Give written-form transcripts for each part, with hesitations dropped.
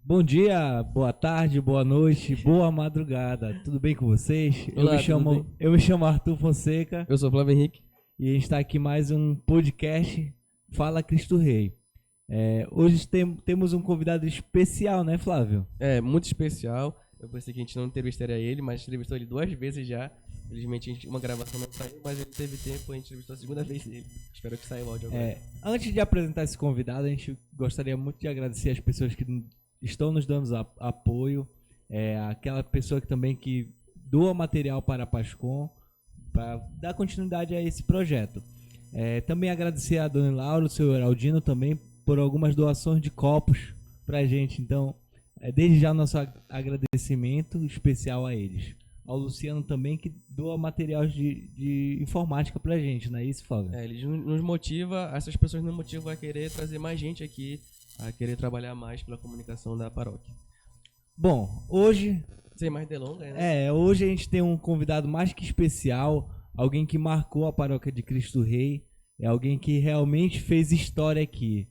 Bom dia, boa tarde, boa noite, boa madrugada. Tudo bem com vocês? Olá, eu me chamo Arthur Fonseca Eu sou o Flávio Henrique. e a gente está aqui mais um podcast Fala Cristo Rei. Hoje temos um convidado especial, né, Flávio? É muito especial. Eu pensei que a gente não entrevistaria ele, mas entrevistou ele 2 vezes já. Felizmente uma gravação não saiu, mas ele teve tempo, a gente entrevistou a segunda vez dele. Espero que saia o áudio agora. Antes de apresentar esse convidado, a gente gostaria muito de agradecer as pessoas que estão nos dando apoio, aquela pessoa que doa material para a Pascom, para dar continuidade a esse projeto. Também agradecer a Dona Laura, o seu Heraldino também, por algumas doações de copos para a gente. Então, desde já nosso agradecimento especial a eles. Ao Luciano também, que doa materiais de informática pra gente, não é isso, Flávio? Ele nos motiva, essas pessoas nos motivam a querer trazer mais gente aqui, a querer trabalhar mais pela comunicação da paróquia. Bom, hoje... Sem mais delongas, né? Hoje a gente tem um convidado mais que especial, alguém que marcou a paróquia de Cristo Rei, alguém que realmente fez história aqui.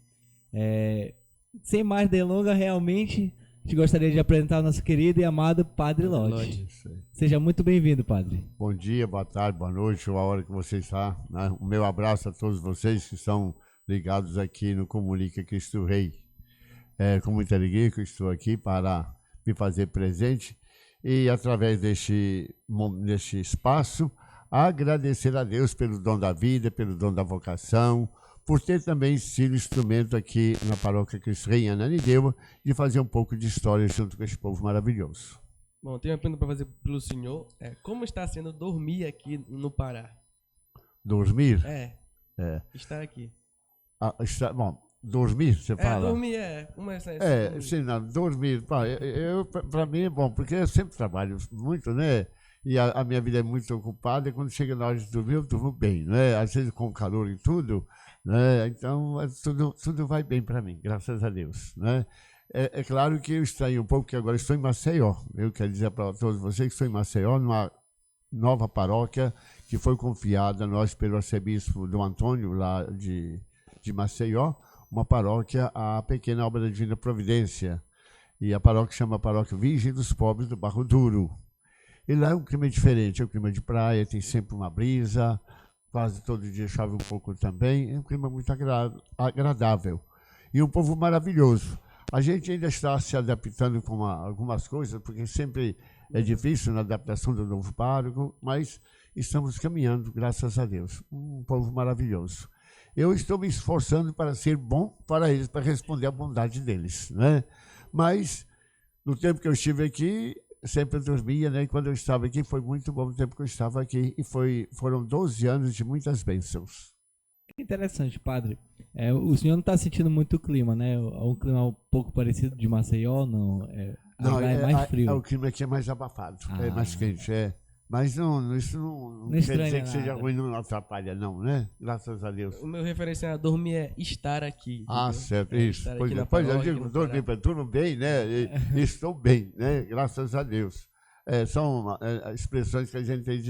Sem mais delongas, realmente... A gente gostaria de apresentar o nosso querido e amado Padre Lodge. Seja muito bem-vindo, Padre. Bom dia, boa tarde, boa noite, ou a hora que você está. Né? O meu abraço a todos vocês que estão ligados aqui no Comunica Cristo Rei. Com muita alegria que eu estou aqui para me fazer presente e, através deste espaço, agradecer a Deus pelo dom da vida, pelo dom da vocação, por ter também sido instrumento aqui na Paróquia Cristo Rei em Ananindeua de fazer um pouco de história junto com esse povo maravilhoso. Bom, tenho uma pergunta para fazer pelo senhor. Como está sendo dormir aqui no Pará? Dormir? Estar aqui. Bom, dormir, você fala? Dormir Como é essa? Sim, não, dormir. Para mim é bom, porque eu sempre trabalho muito, né? E a minha vida é muito ocupada, e quando chega na hora de dormir, eu durmo bem, né? Às vezes com calor e tudo, né? Então tudo vai bem para mim, graças a Deus, né? É claro que eu estranho um pouco, porque agora estou em Maceió. Eu quero dizer para todos vocês que estou em Maceió, numa nova paróquia que foi confiada a nós pelo arcebispo Dom Antônio, lá de Maceió, uma paróquia, a Pequena Obra da Divina Providência. E a paróquia chama Paróquia Virgem dos Pobres do Barro Duro. E lá é um clima diferente, é um clima de praia, tem sempre uma brisa, quase todo dia chove um pouco também, é um clima muito agradável. E um povo maravilhoso. A gente ainda está se adaptando com algumas coisas, porque sempre é difícil na adaptação do novo pároco, mas estamos caminhando, graças a Deus. Um povo maravilhoso. Eu estou me esforçando para ser bom para eles, para responder à bondade deles, né? Mas, no tempo que eu estive aqui, sempre dormia, né? E quando eu estava aqui, foi muito bom o tempo que eu estava aqui. E foram 12 anos de muitas bênçãos. Que interessante, Padre. O senhor não está sentindo muito o clima, né? É um clima um pouco parecido de Maceió, não? Não, é mais frio. O clima aqui é mais abafado, é mais quente, Mas isso não quer dizer que seja ruim, não atrapalha, não, né? Graças a Deus. O meu referencial a dormir é estar aqui. Certo, isso. Pois eu digo, dormir para tudo bem, né? Estou bem, né? Graças a Deus. São expressões que a gente tem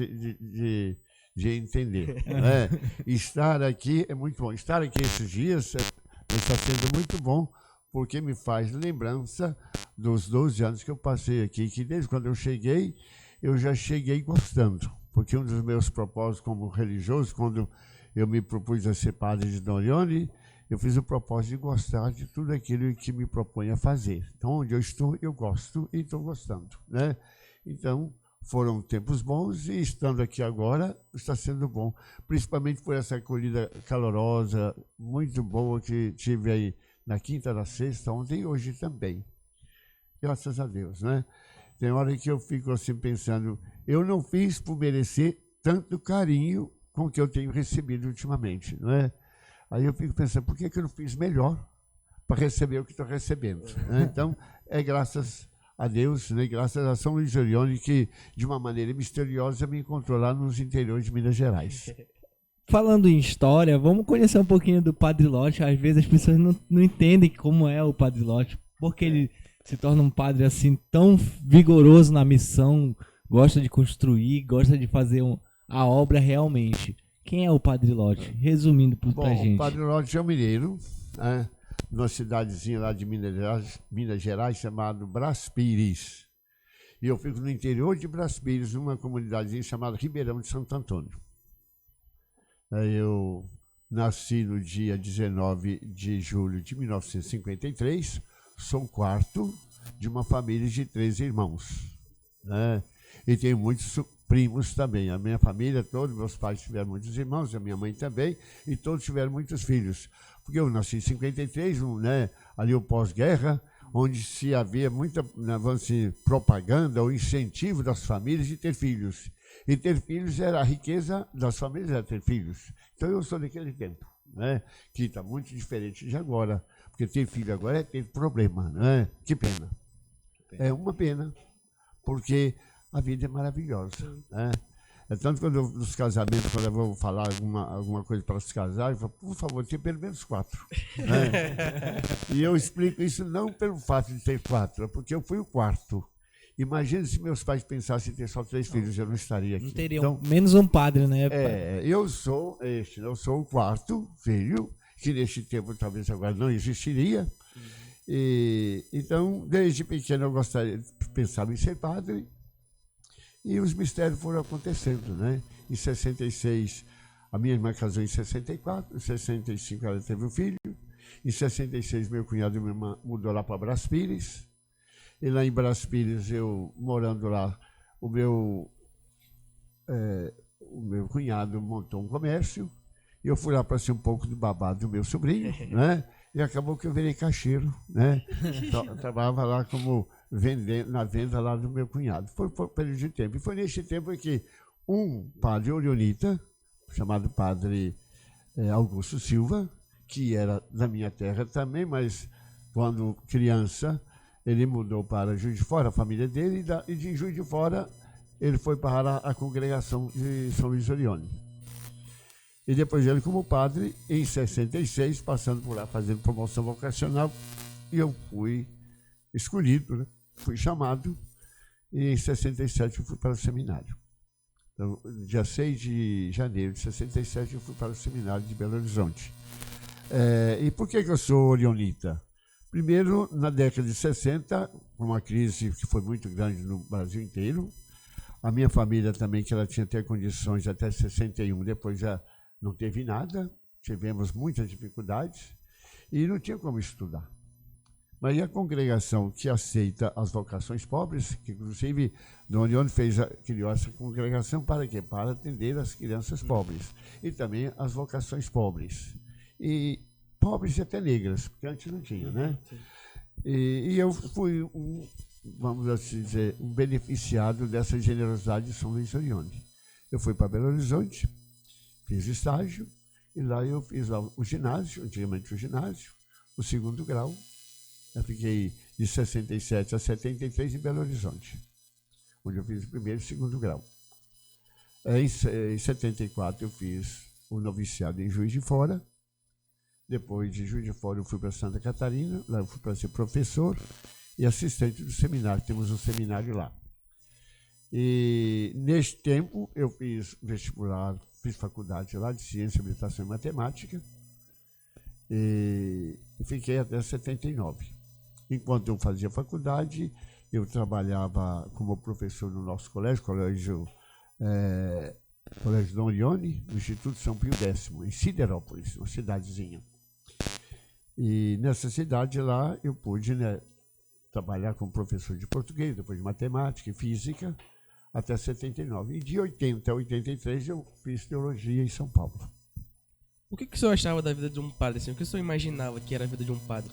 de entender. Né? Estar aqui é muito bom. Estar aqui esses dias está sendo muito bom, porque me faz lembrança dos 12 anos que eu passei aqui, que desde quando eu cheguei, eu já cheguei gostando, porque um dos meus propósitos como religioso, quando eu me propus a ser padre de Dom Leone, eu fiz o propósito de gostar de tudo aquilo que me propõe a fazer. Então, onde eu estou, eu gosto e estou gostando, né? Então, foram tempos bons e estando aqui agora está sendo bom, principalmente por essa acolhida calorosa, muito boa que tive aí na quinta, na sexta, ontem e hoje também. Graças a Deus, né? Tem hora que eu fico assim pensando, eu não fiz por merecer tanto carinho com que eu tenho recebido ultimamente, não é? Aí eu fico pensando, por que eu não fiz melhor para receber o que estou recebendo? Né? Então, graças a Deus, né? Graças a São Luís de Orione, que de uma maneira misteriosa me encontrou lá nos interiores de Minas Gerais. Falando em história, vamos conhecer um pouquinho do Padre Lodge. Às vezes as pessoas não entendem como é o Padre Lodge, porque ele se torna um padre assim tão vigoroso na missão, gosta de construir, gosta de fazer a obra realmente. Quem é o Padre Lodge? Resumindo pra gente. O Padre Lodge é um mineiro, né? numa cidadezinha lá de Minas Gerais chamada Brás Pires. E eu fico no interior de Brás Pires, numa comunidadezinha chamada Ribeirão de Santo Antônio. Eu nasci no dia 19 de julho de 1953, sou o quarto de uma família de 3 irmãos, né? E tenho muitos primos também. A minha família, todos, meus pais tiveram muitos irmãos, a minha mãe também, e todos tiveram muitos filhos. Porque eu nasci em 53, né, ali o pós-guerra, onde se havia muita, vamos dizer, propaganda ou incentivo das famílias de ter filhos. E ter filhos era a riqueza das famílias, era ter filhos. Então eu sou daquele tempo, né, que está muito diferente de agora. Porque ter filho agora é ter problema, né? Que pena. É uma pena, porque a vida é maravilhosa, né? É tanto quando nos casamentos, quando eu vou falar alguma coisa para se casar, eu falo, por favor, tenha pelo menos 4. Né? E eu explico isso não pelo fato de ter 4, é porque eu fui o quarto. Imagina se meus pais pensassem em ter só 3 filhos, eu não estaria aqui. Não teria então, menos um padre, né? Eu sou o quarto filho, que neste tempo talvez agora não existiria. Então, desde pequeno eu gostaria de pensar em ser padre. E os mistérios foram acontecendo, né? Em 66, a minha irmã casou em 64, em 65 ela teve um filho, em 66 meu cunhado e minha irmã mudou lá para Brás Pires, e lá em Brás Pires, eu morando lá, o meu cunhado montou um comércio, e eu fui lá para ser um pouco do babado do meu sobrinho, né? E acabou que eu virei caixeiro, né? Eu trabalhava lá como na venda lá do meu cunhado. Foi por um período de tempo. E foi nesse tempo que um padre orionita, chamado padre Augusto Silva, que era da minha terra também, mas quando criança ele mudou para Juiz de Fora, a família dele, e de Juiz de Fora ele foi para a congregação de São Luís Orione. E depois ele como padre, em 66, passando por lá fazendo promoção vocacional, e eu fui escolhido, né? Fui chamado, e em 67 eu fui para o seminário. Então, dia 6 de janeiro de 67 eu fui para o seminário de Belo Horizonte. E por que eu sou orionita? Primeiro, na década de 60, uma crise que foi muito grande no Brasil inteiro, a minha família também, que ela tinha até condições até 61, depois já não teve nada, tivemos muitas dificuldades e não tinha como estudar. Mas a congregação que aceita as vocações pobres, que inclusive Dom Orione criou essa congregação para quê? Para atender as crianças pobres e também as vocações pobres. E pobres e até negras, porque antes não tinha, né? E eu fui vamos assim dizer, um beneficiado dessa generosidade de São Luís Orione. Eu fui para Belo Horizonte, fiz estágio, e lá eu fiz o ginásio, antigamente o ginásio, o 2º grau. Eu fiquei de 67 a 73 em Belo Horizonte, onde eu fiz o 1º e 2º grau. Em 74 eu fiz o noviciado em Juiz de Fora. Depois de Juiz de Fora eu fui para Santa Catarina, lá eu fui para ser professor e assistente do seminário, temos um seminário lá. E neste tempo eu fiz vestibular, fiz faculdade lá de Ciência, Habilitação e Matemática, e fiquei até 79. Enquanto eu fazia faculdade, eu trabalhava como professor no nosso colégio Dom Orione, no Instituto São Pio X, em Siderópolis, uma cidadezinha. E nessa cidade lá eu pude, né, trabalhar como professor de português, depois de matemática e física, até 79. E de 80 a 83 eu fiz teologia em São Paulo. O que o senhor achava da vida de um padre? Assim? O que o senhor imaginava que era a vida de um padre?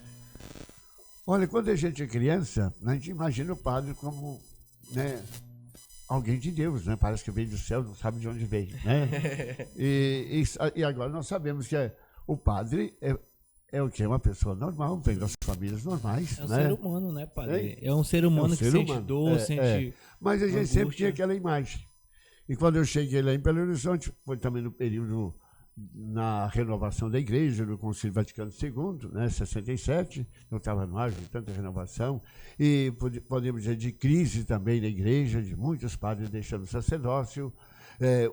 Olha, quando a gente é criança, a gente imagina o padre como, né, alguém de Deus, né? Parece que veio do céu, não sabe de onde veio, né? E agora nós sabemos que o padre é o que? É uma pessoa normal, vem das famílias normais. É um né? ser humano, né, padre? É um ser humano que sente dor, sente... Mas a gente sempre tinha aquela imagem. E quando eu cheguei lá em Belo Horizonte, foi também no período na renovação da igreja, no Concílio Vaticano II, né, 67, eu estava no auge de tanta renovação, e podemos dizer de crise também na igreja, de muitos padres deixando o sacerdócio,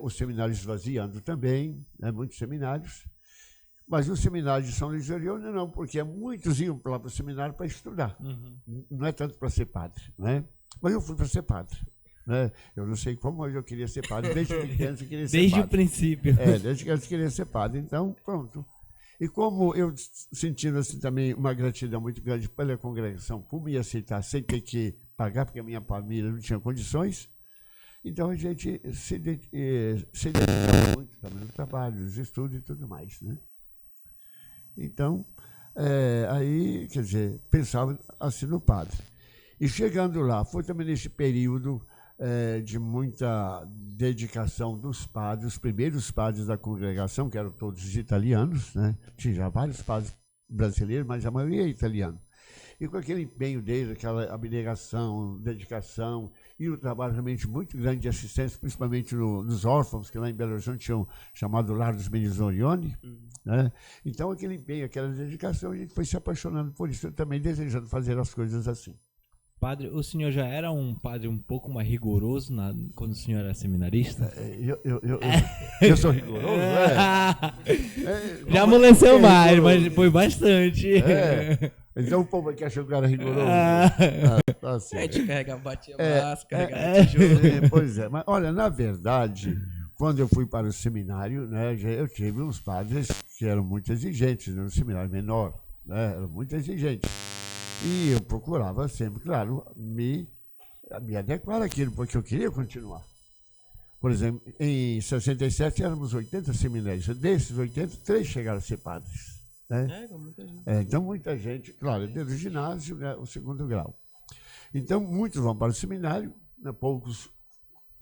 os seminários esvaziando também, né, muitos seminários. Mas o seminário de São Luís de Orione não, porque muitos iam lá para o seminário para estudar. Não é tanto para ser padre, né? Mas eu fui para ser padre. Né? Eu não sei como, mas eu queria ser padre. Desde pequeno eu queria ser desde padre. o princípio. Desde que eu queria ser padre. Então, pronto. E como eu sentindo assim, também uma gratidão muito grande pela congregação, por me aceitar sem ter que pagar, porque a minha família não tinha condições, então a gente se dedicava muito também no trabalho, nos estudos e tudo mais. Né? Então, aí, quer dizer, pensava assim no padre. E chegando lá, foi também nesse período de muita dedicação dos padres, os primeiros padres da congregação, que eram todos italianos, né? Tinha já vários padres brasileiros, mas a maioria é italiano. E com aquele empenho deles, aquela abnegação, dedicação, e um trabalho realmente muito grande de assistência, principalmente nos órfãos, que lá em Belo Horizonte tinham chamado Lar dos Meninos Orione. Né? Então, aquele empenho, aquela dedicação, a gente foi se apaixonando por isso, também desejando fazer as coisas assim. Padre, o senhor já era um padre um pouco mais rigoroso quando o senhor era seminarista? Eu sou rigoroso, já amoleceu mais, mas foi bastante. Então o povo aqui achou que eu era rigoroso. Tá assim. A gente carregava, batia massa, carregava tijolo. Pois é, mas olha, na verdade, quando eu fui para o seminário, né, eu tive uns padres que eram muito exigentes, no seminário menor, né, eram muito exigentes. E eu procurava sempre, claro, me adequar àquilo, porque eu queria continuar. Por exemplo, em 67 éramos 80 seminários. Desses 80, 3 chegaram a ser padres. Né? Muita gente. Então, muita gente, claro, desde o ginásio, né, o 2º grau. Então, muitos vão para o seminário, né, poucos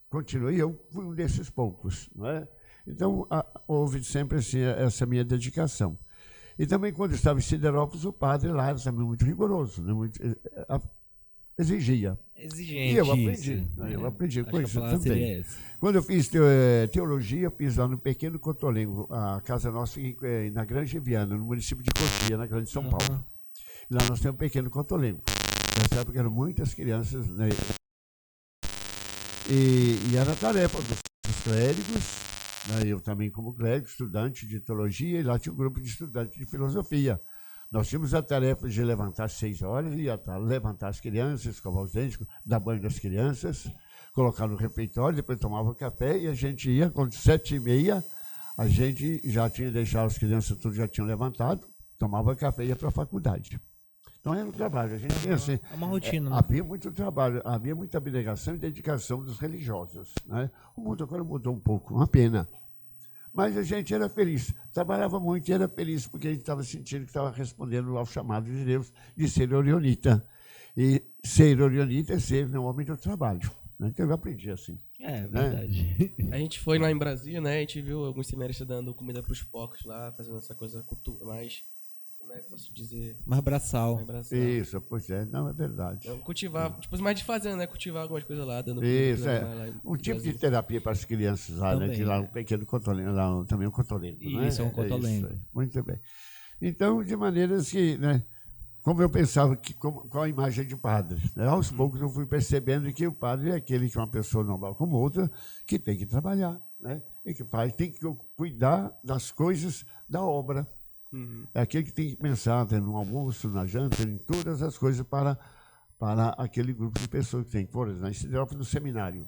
continuam, e eu fui um desses poucos. Né? Então, houve sempre assim, essa minha dedicação. E também, quando eu estava em Siderópolis, o padre lá era também muito rigoroso, né? Exigia. Exigente. E eu aprendi. Eu aprendi com isso também. Quando eu fiz teologia, eu fiz lá no Pequeno Cotolengo, a casa nossa na Grande Viana, no município de Cotia, na Grande São Paulo. Lá nós temos um Pequeno Cotolengo. Nessa época eram muitas crianças, né? E era tarefa dos clérigos. Eu também, como clérigo, estudante de teologia, e lá tinha um grupo de estudantes de filosofia. Nós tínhamos a tarefa de levantar às 6 horas, levantar as crianças, escovar os dentes, dar banho das crianças, colocar no refeitório, depois tomava café, e a gente ia, quando 7h30, a gente já tinha deixado as crianças, tudo já tinham levantado, tomava café e ia para a faculdade. Então era um trabalho, a gente tinha assim... É uma rotina, né? Havia muito trabalho, havia muita abnegação e dedicação dos religiosos. Né? O mundo agora mudou um pouco, uma pena. Mas a gente era feliz, trabalhava muito e era feliz, porque a gente estava sentindo que estava respondendo ao chamado de Deus de ser orionita. E ser orionita é ser no homem do trabalho. Né? Então eu aprendi assim. É verdade. Né? A gente foi lá em Brasília, né? A gente viu alguns seminários dando comida para os porcos lá, fazendo essa coisa mais... Como é que posso dizer? Mais braçal. Isso, pois é, não, é verdade. Então, cultivar, tipo, mais de fazenda, né? Cultivar algumas coisas lá, dando isso, lá um tipo de terapia para as crianças lá, também, né? Que lá um pequeno cotolengo, lá também um cotolengo. Isso, né? Um cotolengo. Muito bem. Então, de maneiras que, né? Como eu pensava, qual a imagem de padre? Né? Aos poucos eu fui percebendo que o padre é aquele que é uma pessoa normal como outra, que tem que trabalhar, né? E que tem que cuidar das coisas da obra. É aquele que tem que pensar no almoço, na janta, em todas as coisas para aquele grupo de pessoas que tem. Por exemplo, na Siderópolis, no seminário.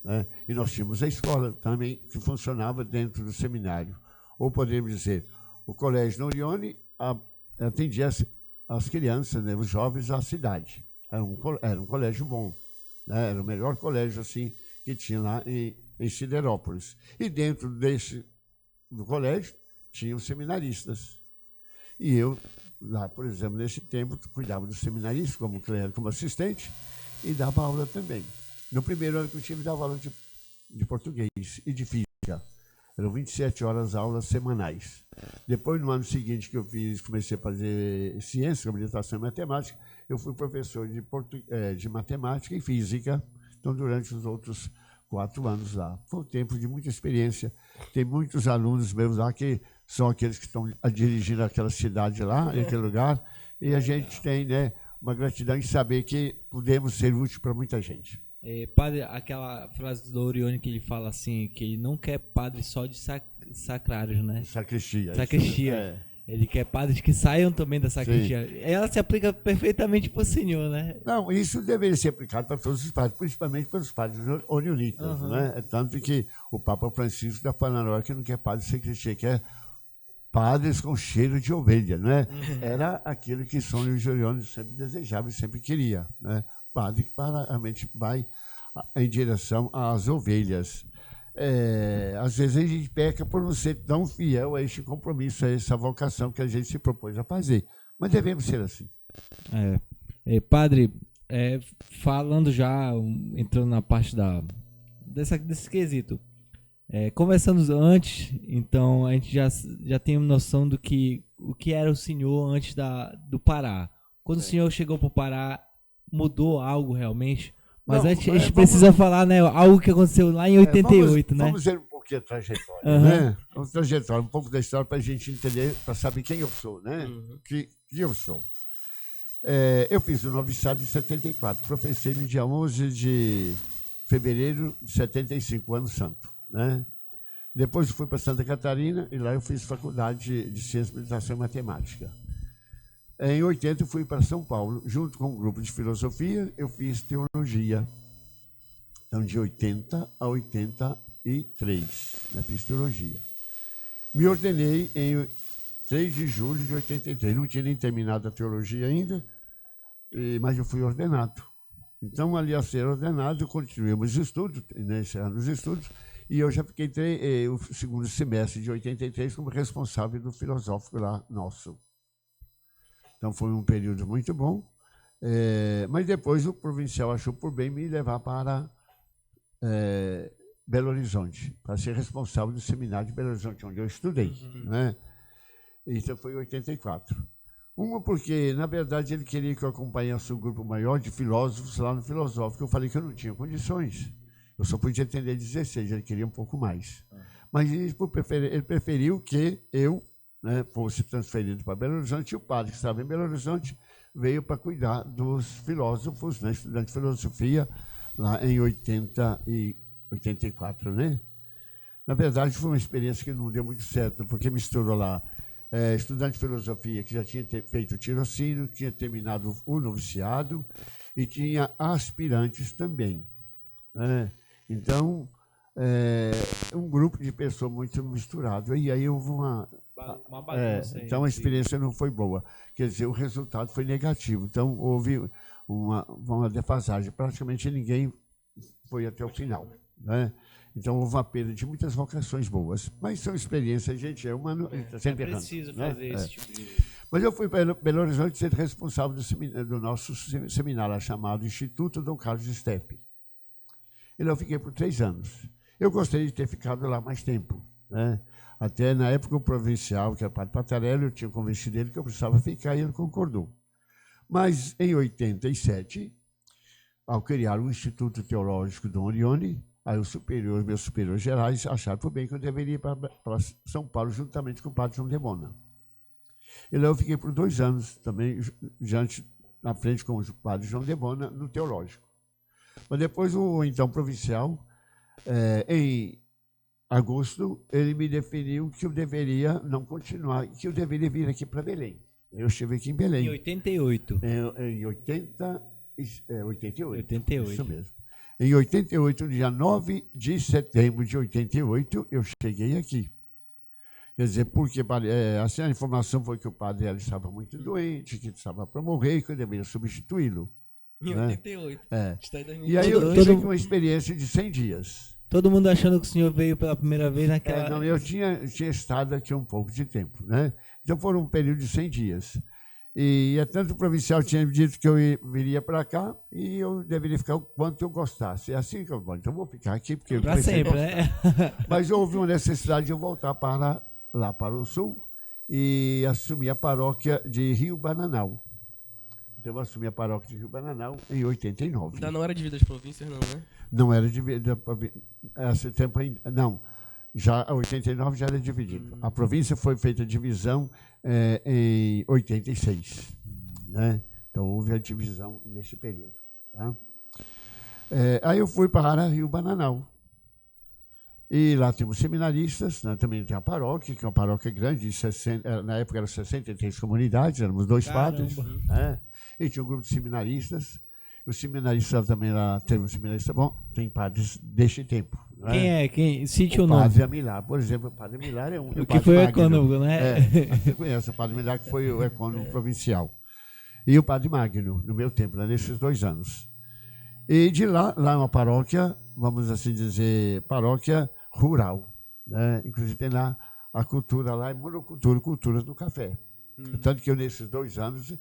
Né? E nós tínhamos a escola também que funcionava dentro do seminário. Ou podemos dizer, o Colégio Norione atendia as crianças, né, os jovens da cidade. Era um colégio bom. Né? Era o melhor colégio assim, que tinha lá em Siderópolis. E dentro do colégio, tinham seminaristas. E eu, lá, por exemplo, nesse tempo, cuidava dos seminaristas, como clérigo, como assistente, e dava aula também. No primeiro ano que eu tive, dava aula de português e de física. Eram 27 horas aulas semanais. Depois, no ano seguinte que eu comecei a fazer ciência, habilitação e matemática, eu fui professor de matemática e física. Então, durante os outros 4 anos lá. Foi um tempo de muita experiência. Tem muitos alunos meus lá que são aqueles que estão dirigindo aquela cidade lá, aquele lugar, e a gente tem, né, uma gratidão em saber que podemos ser úteis para muita gente. Padre, aquela frase do Orione que ele fala assim, que ele não quer padre só de sacrários, né? Sacristia. Sacristia. Ele quer padres que saiam também da sacristia. Sim. Ela se aplica perfeitamente para o senhor, né? Não, isso deveria ser aplicado para todos os padres, principalmente para os padres orionitas, né? É tanto que o Papa Francisco da Panaró que não quer padre sacristia, quer padres com cheiro de ovelha, né? Era aquilo que São Luís de Orione sempre desejava e sempre queria, né? Padre que realmente vai em direção às ovelhas. Às vezes a gente peca por não ser tão fiel a este compromisso, a essa vocação que a gente se propôs a fazer. Mas devemos ser assim. Padre, falando já, entrando na parte desse quesito, conversando antes, então a gente já tem noção o que era o senhor antes do Pará. Quando o senhor chegou para o Pará, mudou algo realmente? Mas a gente precisa falar, né, algo que aconteceu lá em 88, né? Vamos ver um pouquinho a trajetória, né? Vamos trajetória, um pouco da história para a gente entender, para saber quem eu sou, né? Que eu sou. Eu fiz o noviciado em 74, professei no dia 11 de fevereiro de 75, ano santo, né? Depois fui para Santa Catarina e lá eu fiz faculdade de Ciência, Computação e Matemática. Em 80 eu fui para São Paulo, junto com um grupo de filosofia, eu fiz teologia. Então, de 80 a 83, né, fiz teologia. Me ordenei em 3 de julho de 83, não tinha nem terminado a teologia ainda, mas eu fui ordenado. Então, ali a ser ordenado, eu continuei meus estudos, né, encerrando os estudos, e eu já fiquei o segundo semestre de 83 como responsável do filosófico lá nosso. Então, foi um período muito bom, mas depois o provincial achou por bem me levar para Belo Horizonte, para ser responsável do seminário de Belo Horizonte, onde eu estudei. Né? Isso foi em 84. Uma porque, na verdade, ele queria que eu acompanhasse um grupo maior de filósofos lá no Filosófico. Eu falei que eu não tinha condições. Eu só podia atender 16, ele queria um pouco mais. Mas ele preferiu que eu fosse transferido para Belo Horizonte, e o padre que estava em Belo Horizonte veio para cuidar dos filósofos, né, estudante de filosofia, lá em 84, né? Na verdade, foi uma experiência que não deu muito certo, porque misturou lá estudante de filosofia que já tinha feito o tirocínio, tinha terminado o noviciado e tinha aspirantes também. Né? Então, um grupo de pessoas muito misturado. E aí houve uma bagunça. Então a experiência não foi boa. Quer dizer, o resultado foi negativo. Então houve uma defasagem. Praticamente ninguém foi até o final. Né? Então houve uma perda de muitas vocações boas. Mas são experiências, a gente é humano, está sempre errando. Preciso fazer esse tipo de... Mas eu fui para Belo Horizonte ser responsável do nosso seminário chamado Instituto Dom Carlos Steppe. E lá eu fiquei por 3 anos. Eu gostaria de ter ficado lá mais tempo. Né? Até na época o provincial, que era o padre Patarelli, eu tinha convencido ele que eu precisava ficar e ele concordou. Mas em 87, ao criar o Instituto Teológico Dom Orione, aí meus superiores gerais acharam por bem que eu deveria ir para São Paulo juntamente com o padre João de Bona. E lá eu fiquei por 2 anos também, na frente com o padre João de Bona, no Teológico. Mas depois o então provincial, em agosto, ele me definiu que eu deveria não continuar, que eu deveria vir aqui para Belém. Eu estive aqui em Belém. Em 88. Em 88. 88. Isso mesmo. Em 88, no dia 9 de setembro de 88, eu cheguei aqui. Quer dizer, porque assim, a informação foi que o padre estava muito doente, que estava para morrer e que eu deveria substituí-lo. Em 88. Está em e aí eu tive uma experiência de 100 dias. Todo mundo achando que o senhor veio pela primeira vez naquela... não, eu tinha estado aqui um pouco de tempo, né? Então foram um período de 100 dias. E tanto o provincial tinha me dito que eu viria para cá e eu deveria ficar o quanto eu gostasse. É assim que eu vou. Então eu vou ficar aqui porque eu para sempre, né? Mas houve uma necessidade de eu voltar lá para o sul e assumir a paróquia de Rio Bananal. Então eu assumi a paróquia de Rio Bananal em 89. Ainda não era dividida das províncias, não, né? Não era dividida. Esse tempo ainda. Não. Já em 89 já era dividido. A província foi feita a divisão em 86. Né? Então houve a divisão nesse período. Tá? Aí eu fui para Rio Bananal. E lá temos seminaristas, né? Também tem a paróquia, que é uma paróquia grande, na época eram 63 comunidades, éramos 2 padres. Né? E tinha um grupo de seminaristas. Os seminaristas também lá, teve um seminarista bom, tem padres deste tempo. Né? Quem é? Quem? Cite o O nome. padre Amilar, por exemplo, o padre Amilar é um. O que foi o ecônomo, né? Você conhece o padre Amilar, que foi o ecônomo provincial. E o padre Magno, no meu tempo, nesses 2 anos. E de lá é uma paróquia, vamos assim dizer, paróquia rural. Né? Inclusive tem lá a cultura lá, é monocultura, cultura do café. Tanto que eu, nesses 2 anos,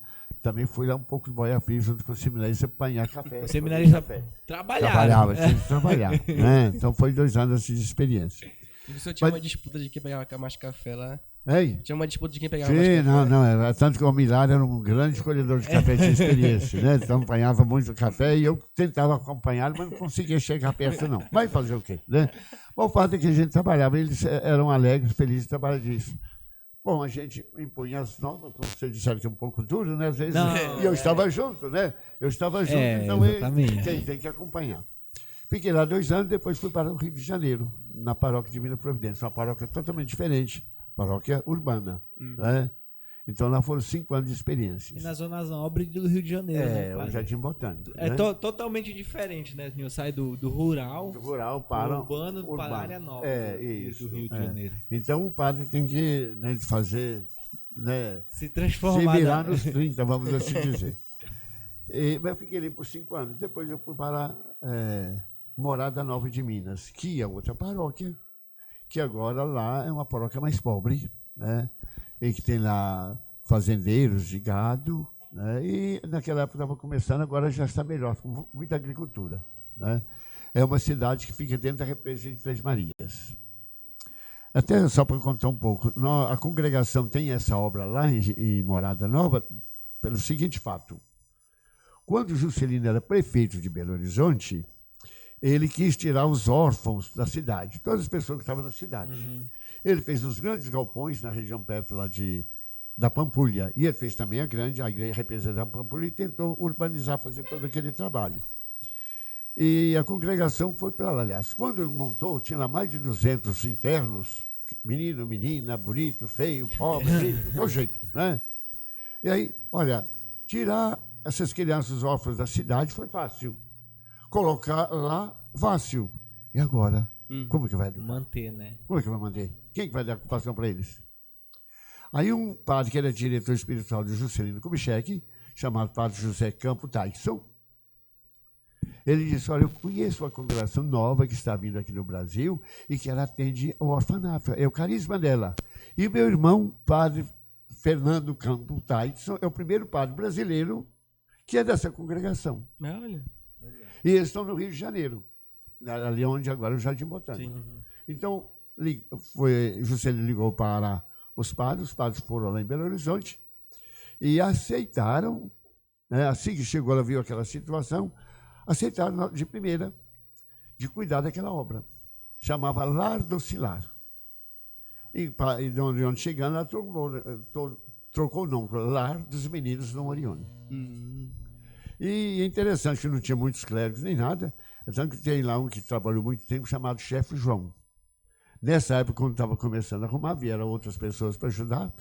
também fui lá um pouco de boiafrio junto com o seminarista para apanhar café. O seminarista trabalhava, tinha que trabalhar. Né? Então foi 2 anos assim, de experiência. E o senhor tinha uma disputa de quem pegava mais café lá? Ei? Tinha uma disputa de quem pegava mais café? Não. Tanto que o Amilar era um grande escolhedor de café, tinha experiência. Né? Então apanhava muito café e eu tentava acompanhar, mas não conseguia chegar perto, não. Vai fazer o quê? Né? O fato é que a gente trabalhava, eles eram alegres, felizes de trabalhar disso. Bom, a gente impunha as normas, como vocês disseram que é um pouco duro, né? Às vezes, e eu estava junto, né? Eu estava junto, então tem que acompanhar. Fiquei lá 2 anos, depois fui para o Rio de Janeiro, na paróquia Divina Providência, uma paróquia totalmente diferente, paróquia urbana. Né? Então lá foram 5 anos de experiência. E na Zona Nobre do Rio de Janeiro, né? O Jardim Botânico. É né? Totalmente diferente, né? Sai do rural, do rural para o urbano para a área nova isso, do Rio de Janeiro. Então o padre tem que fazer, né, se transformar. Se virar nos 30, vamos assim dizer. Mas eu fiquei ali por 5 anos. Depois eu fui para Morada Nova de Minas, que é outra paróquia, que agora lá é uma paróquia mais pobre, né? E que tem lá fazendeiros de gado, né? E naquela época estava começando, agora já está melhor, com muita agricultura. Né? É uma cidade que fica dentro da represa de Três Marias. Até só para contar um pouco, a congregação tem essa obra lá em Morada Nova pelo seguinte fato. Quando Juscelino era prefeito de Belo Horizonte, ele quis tirar os órfãos da cidade, todas as pessoas que estavam na cidade. Ele fez uns grandes galpões na região perto lá da Pampulha. E ele fez também a igreja representante da Pampulha e tentou urbanizar, fazer todo aquele trabalho. E a congregação foi para lá. Aliás, quando ele montou, tinha lá mais de 200 internos, menino, menina, bonito, feio, pobre, rico, todo jeito. Né? E aí, olha, tirar essas crianças órfãs da cidade foi fácil. Colocar lá, fácil. E agora? Como que vai manter, né? Como é que vai manter? Quem que vai dar ocupação para eles? Aí um padre que era diretor espiritual de Juscelino Kubitschek, chamado Padre José Campo Tyson, ele disse, olha, eu conheço uma congregação nova que está vindo aqui no Brasil e que ela atende ao orfanato, é o carisma dela. E meu irmão, Padre Fernando Campo Tyson, é o primeiro padre brasileiro que é dessa congregação. Olha. E eles estão no Rio de Janeiro, ali onde agora é o Jardim Botânico. Então, Juscelino ligou para os padres foram lá em Belo Horizonte e aceitaram, né, assim que chegou, ela viu aquela situação, aceitaram de primeira de cuidar daquela obra. Chamava Lar do Cilar. E de onde chegando, ela trocou o nome, Lar dos Meninos Dom Orione. E é interessante que não tinha muitos clérigos nem nada, tanto que tem lá um que trabalhou muito tempo chamado Chefe João. Nessa época, quando estava começando a arrumar, vieram outras pessoas para ajudar,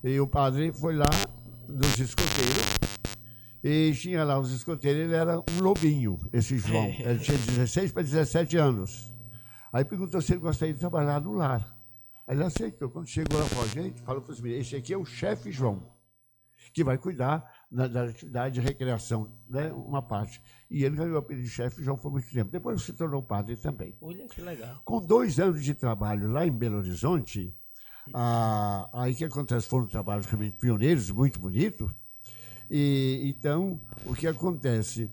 e o padre foi lá nos escoteiros, e tinha lá os escoteiros, ele era um lobinho, esse João. Ele tinha 16 para 17 anos. Aí perguntou se ele gostaria de trabalhar no lar. Aí ele aceitou. Quando chegou lá, falou para os meninos, esse aqui é o Chefe João, que vai cuidar da atividade de recreação, né, uma parte. E ele ganhou o apelido de Chefe João por muito tempo. Depois se tornou padre também. Olha que legal. Com 2 anos de trabalho lá em Belo Horizonte, aí que acontece, foram trabalhos realmente pioneiros, muito bonitos. E então, o que acontece?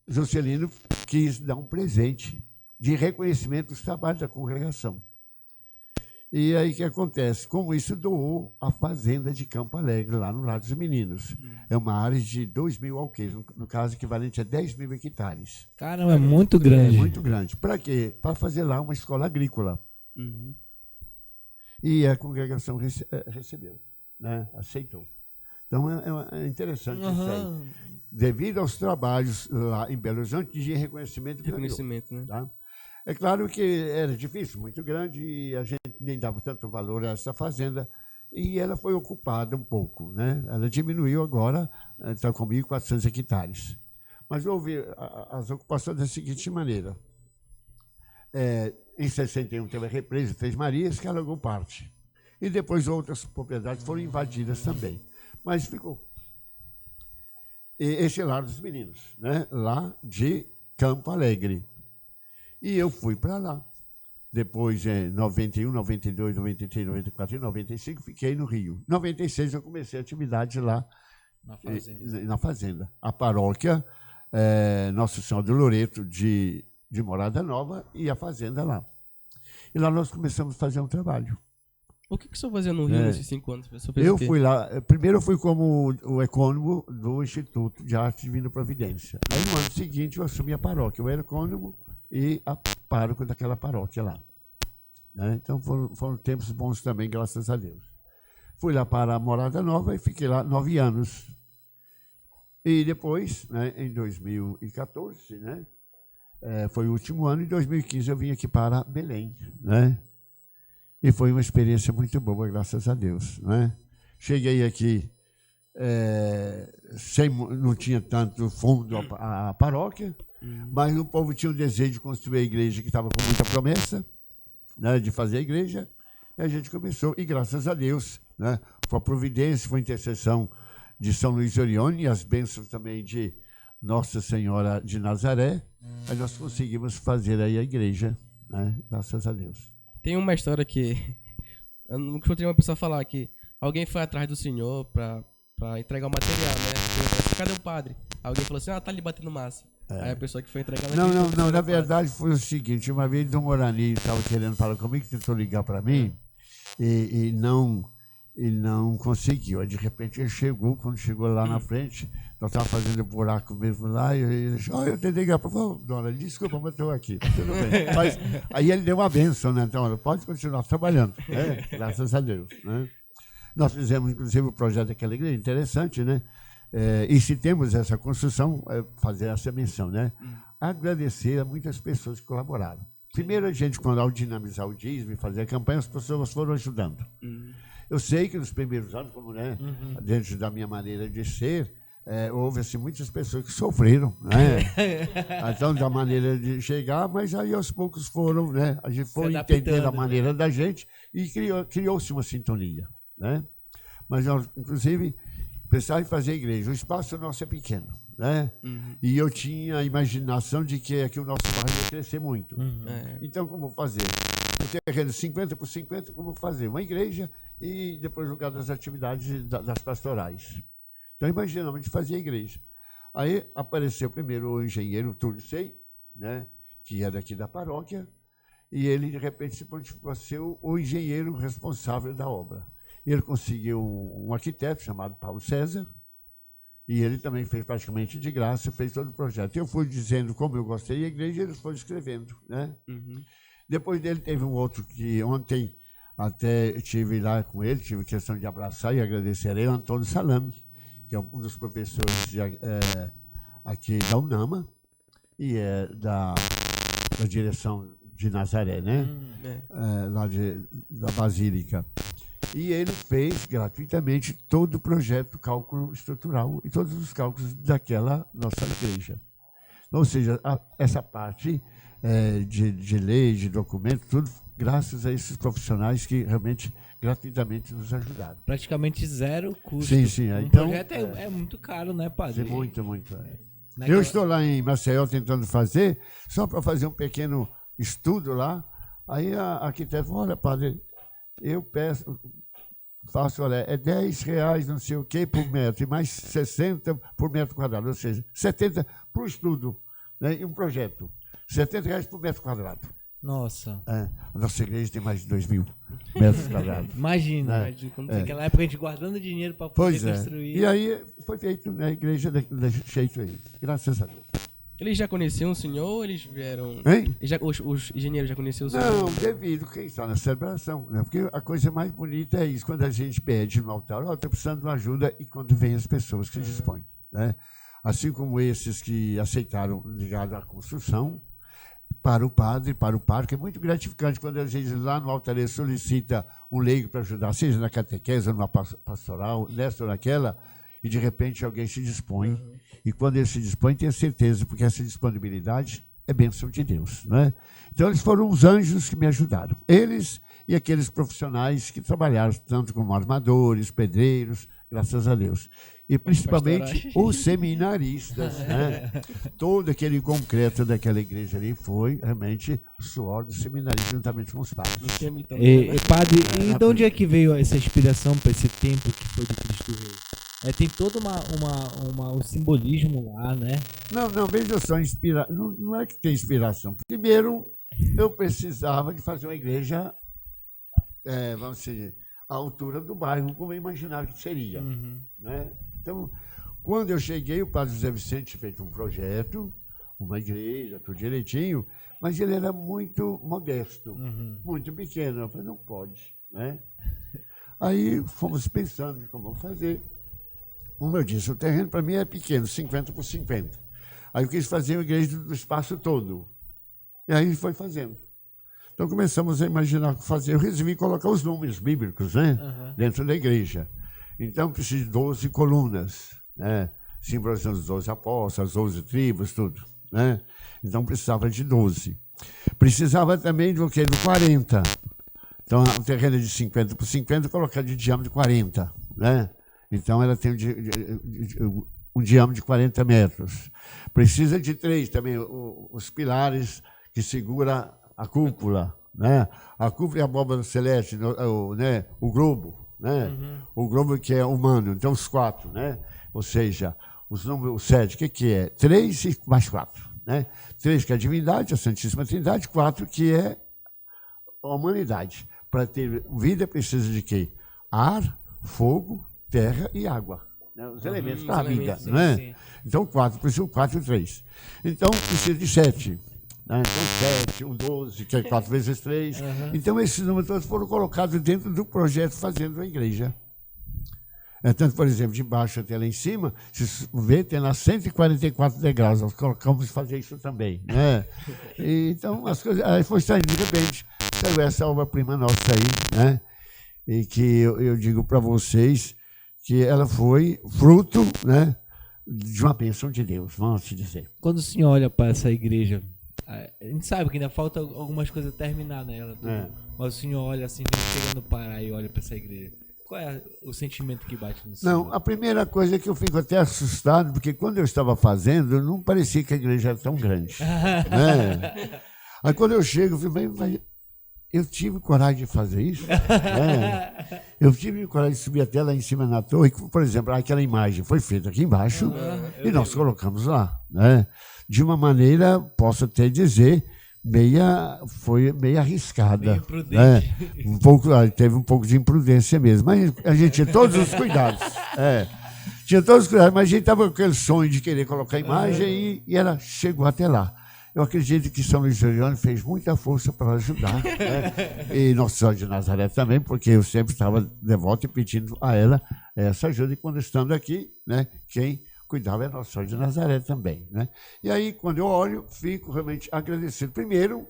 Juscelino quis dar um presente de reconhecimento dos trabalhos da congregação. E aí o que acontece? Como isso, doou a fazenda de Campo Alegre, lá no Lar dos Meninos. É uma área de 2.000 alqueires, no caso equivalente a 10.000 hectares. Caramba, é muito grande. É muito grande. Para quê? Para fazer lá uma escola agrícola. E a congregação recebeu, né? Aceitou. Então é interessante isso aí. Devido aos trabalhos lá em Belo Horizonte de reconhecimento. Né? Tá? É claro que era difícil, muito grande, e a gente nem dava tanto valor a essa fazenda, e ela foi ocupada um pouco, né? Ela diminuiu agora, está com 1.400 hectares. Mas houve as ocupações da seguinte maneira. Em 61 teve a represa Três Marias, que alugou parte. E depois outras propriedades foram invadidas também. Mas ficou esse lar dos meninos, né? Lá de Campo Alegre. E eu fui para lá. Depois, em 91, 92, 93, 94 e 95, fiquei no Rio. Em 96, eu comecei a atividade lá na fazenda. A paróquia Nossa Senhora do Loreto de Morada Nova e a fazenda lá. E lá nós começamos a fazer um trabalho. O que o senhor fazia no Rio nesses 5 anos? Eu fui lá, primeiro eu fui como o ecônomo do Instituto de Arte Divina Providência. Aí no ano seguinte eu assumi a paróquia, eu era ecônomo e a pároco daquela paróquia lá. Né? Então foram tempos bons também, graças a Deus. Fui lá para a Morada Nova e fiquei lá 9 anos. E depois, né, em 2014, né, foi o último ano, em 2015 eu vim aqui para Belém, né? E foi uma experiência muito boa, graças a Deus, né? Cheguei aqui, não tinha tanto fundo a paróquia, mas o povo tinha o desejo de construir a igreja, que estava com muita promessa, né, de fazer a igreja, e a gente começou, e graças a Deus, né, foi a providência, foi a intercessão de São Luís Orione, e as bênçãos também de Nossa Senhora de Nazaré, aí nós conseguimos fazer aí a igreja, né, graças a Deus. Tem uma história que eu nunca escutei uma pessoa falar que alguém foi atrás do senhor pra entregar o material, né? Cadê o padre? Alguém falou assim, tá ali batendo massa. Aí a pessoa que foi entregar... Não, na verdade foi o seguinte, uma vez o Morani estava querendo falar comigo, tentou ligar para mim e não conseguiu. Aí de repente ele chegou, quando chegou lá na frente, nós estávamos fazendo buraco mesmo lá, e ele disse, eu tentei ligar para ele, dona, desculpa, mas estou aqui, tudo bem. Mas aí ele deu uma bênção, né? Então, pode continuar trabalhando, né? Graças a Deus, né? Nós fizemos, inclusive, o projeto daquela igreja, interessante, né? E se temos essa construção, fazer essa menção, né? Agradecer a muitas pessoas que colaboraram. Primeiro, a gente, quando ao dinamizar o dízimo e fazer a campanha, as pessoas foram ajudando. Eu sei que nos primeiros anos, como, né, dentro da minha maneira de ser, houve assim, muitas pessoas que sofreram, né? Então, da maneira de chegar, mas aí aos poucos foram, né? A gente foi entendendo a maneira da gente e criou-se uma sintonia, né? Mas nós, inclusive, pensava em fazer a igreja. O espaço nosso é pequeno, né? E eu tinha a imaginação de que aqui o nosso bairro ia crescer muito. Então, como fazer? O terreno 50 por 50, como fazer? Uma igreja e depois lugar das atividades das pastorais. Então, imaginamos de fazer a igreja. Aí apareceu primeiro o engenheiro Túlio Sei, né, que é daqui da paróquia, e ele, de repente, se prontificou a ser o engenheiro responsável da obra. Ele conseguiu um arquiteto chamado Paulo César, e ele também fez praticamente de graça, fez todo o projeto. Eu fui dizendo como eu gostei da igreja, e eles foram escrevendo, né? Depois dele teve um outro que ontem até estive lá com ele, tive questão de abraçar e agradecer a ele, Antônio Salame, que é um dos professores aqui da UNAMA e da direção de Nazaré, né? Lá da Basílica. E ele fez gratuitamente todo o projeto cálculo estrutural e todos os cálculos daquela nossa igreja. Ou seja, essa parte de lei, de documento, tudo graças a esses profissionais que realmente gratuitamente nos ajudaram. Praticamente zero custo. Sim. Um então, projeto é muito caro, né, padre? Sim, muito. Eu estou lá em Maceió tentando fazer, só para fazer um pequeno estudo lá. Aí a arquiteta falou, olha, padre, eu faço, olha, R$10, não sei o quê, por metro, e mais 60 por metro quadrado, ou seja, 70 para o estudo, né, e um projeto. R$70 por metro quadrado. Nossa. A nossa igreja tem mais de 2.000 metros quadrados. Imagina. Naquela época a gente guardando dinheiro para poder construir. E aí foi feito, né, a igreja desse jeito aí. Graças a Deus. Eles já conheciam o senhor ou eles vieram... Hein? Os engenheiros já conheciam o senhor? Não, devido quem está na celebração, né? Porque a coisa mais bonita é isso, quando a gente pede no altar, estou precisando de uma ajuda, e quando vem as pessoas que dispõem, né? Assim como esses que aceitaram ligado à construção, para o padre, para o parque, é muito gratificante quando a gente lá no altar solicita um leigo para ajudar, seja na catequese, numa pastoral, nessa ou naquela, e de repente alguém se dispõe. E quando ele se dispõe, tenha certeza, porque essa disponibilidade é bênção de Deus, né? Então eles foram os anjos que me ajudaram. Eles e aqueles profissionais que trabalharam tanto como armadores, pedreiros, graças a Deus. E principalmente os seminaristas, né? Todo aquele concreto daquela igreja ali foi realmente o suor dos seminaristas juntamente com os padres. Padre, e de onde é que veio essa inspiração para esse templo que foi do Cristo Rei? Tem todo um simbolismo lá, né? Não, veja só, não é que tem inspiração. Primeiro, eu precisava de fazer uma igreja, vamos dizer, à altura do bairro, como eu imaginava que seria. Né? Então, quando eu cheguei, o padre José Vicente tinha feito um projeto, uma igreja, tudo direitinho, mas ele era muito modesto, muito pequeno. Eu falei, não pode. Né? Aí fomos pensando em como fazer. Como eu disse, o terreno para mim é pequeno, 50 por 50. Aí eu quis fazer uma igreja do espaço todo. E aí foi fazendo. Então começamos a imaginar o que fazer. Eu resolvi colocar os números bíblicos, né, dentro da igreja. Então preciso de 12 colunas, né, simbolizando os 12 apóstolos, as 12 tribos, tudo. Né? Então precisava de 12. Precisava também do quê? Do 40. Então o terreno é de 50 por 50, colocar de diâmetro de 40. Né? Então, ela tem um diâmetro de 40 metros. Precisa de 3 também, os pilares que seguram a cúpula. Né? A cúpula e a abóbada celeste, né? O globo. Né? O globo que é humano. Então, os 4. Né? Ou seja, os números, o 7, o que é? 3 e mais 4. Né? 3 que é a divindade, a Santíssima Trindade. 4 que é a humanidade. Para ter vida, precisa de quê? Ar, fogo, terra e água, né? Os elementos para a vida, sim, não é? Sim. Então, 4, precisa de 4 e 3. Então, precisa de 7. Né? Então, 7, o 12, que é 4 vezes 3. Então, esses números todos foram colocados dentro do projeto Fazendo a Igreja. Tanto, por exemplo, de baixo até lá em cima, se vê, tem lá 144 degraus. Nós colocamos fazer isso também. Né? Então, as coisas, aí foi saindo de repente, saiu essa obra-prima nossa aí, né? E que eu digo para vocês, que ela foi fruto, né, de uma bênção de Deus, vamos te dizer. Quando o senhor olha para essa igreja, a gente sabe que ainda falta algumas coisas terminar nela, mas o senhor olha assim, chega no Pará e olha para essa igreja. Qual é o sentimento que bate no senhor? Não, a primeira coisa é que eu fico até assustado, porque quando eu estava fazendo, não parecia que a igreja era tão grande. Né? Aí quando eu chego, eu fico, mas eu tive coragem de fazer isso. Né? Eu tive coragem de subir até lá em cima na torre. Por exemplo, aquela imagem foi feita aqui embaixo e nós colocamos lá. Né? De uma maneira, posso até dizer, foi meio arriscada. Né? Teve um pouco de imprudência mesmo. Mas a gente tinha todos os cuidados. Tinha todos os cuidados, mas a gente estava com aquele sonho de querer colocar a imagem e ela chegou até lá. Eu acredito que São Luís Gerione fez muita força para ajudar, né? E Nossa Senhora de Nazaré também, porque eu sempre estava devoto e pedindo a ela essa ajuda. E quando estando aqui, né, quem cuidava é Nossa Senhora de Nazaré também. Né? E aí, quando eu olho, fico realmente agradecido. Primeiro,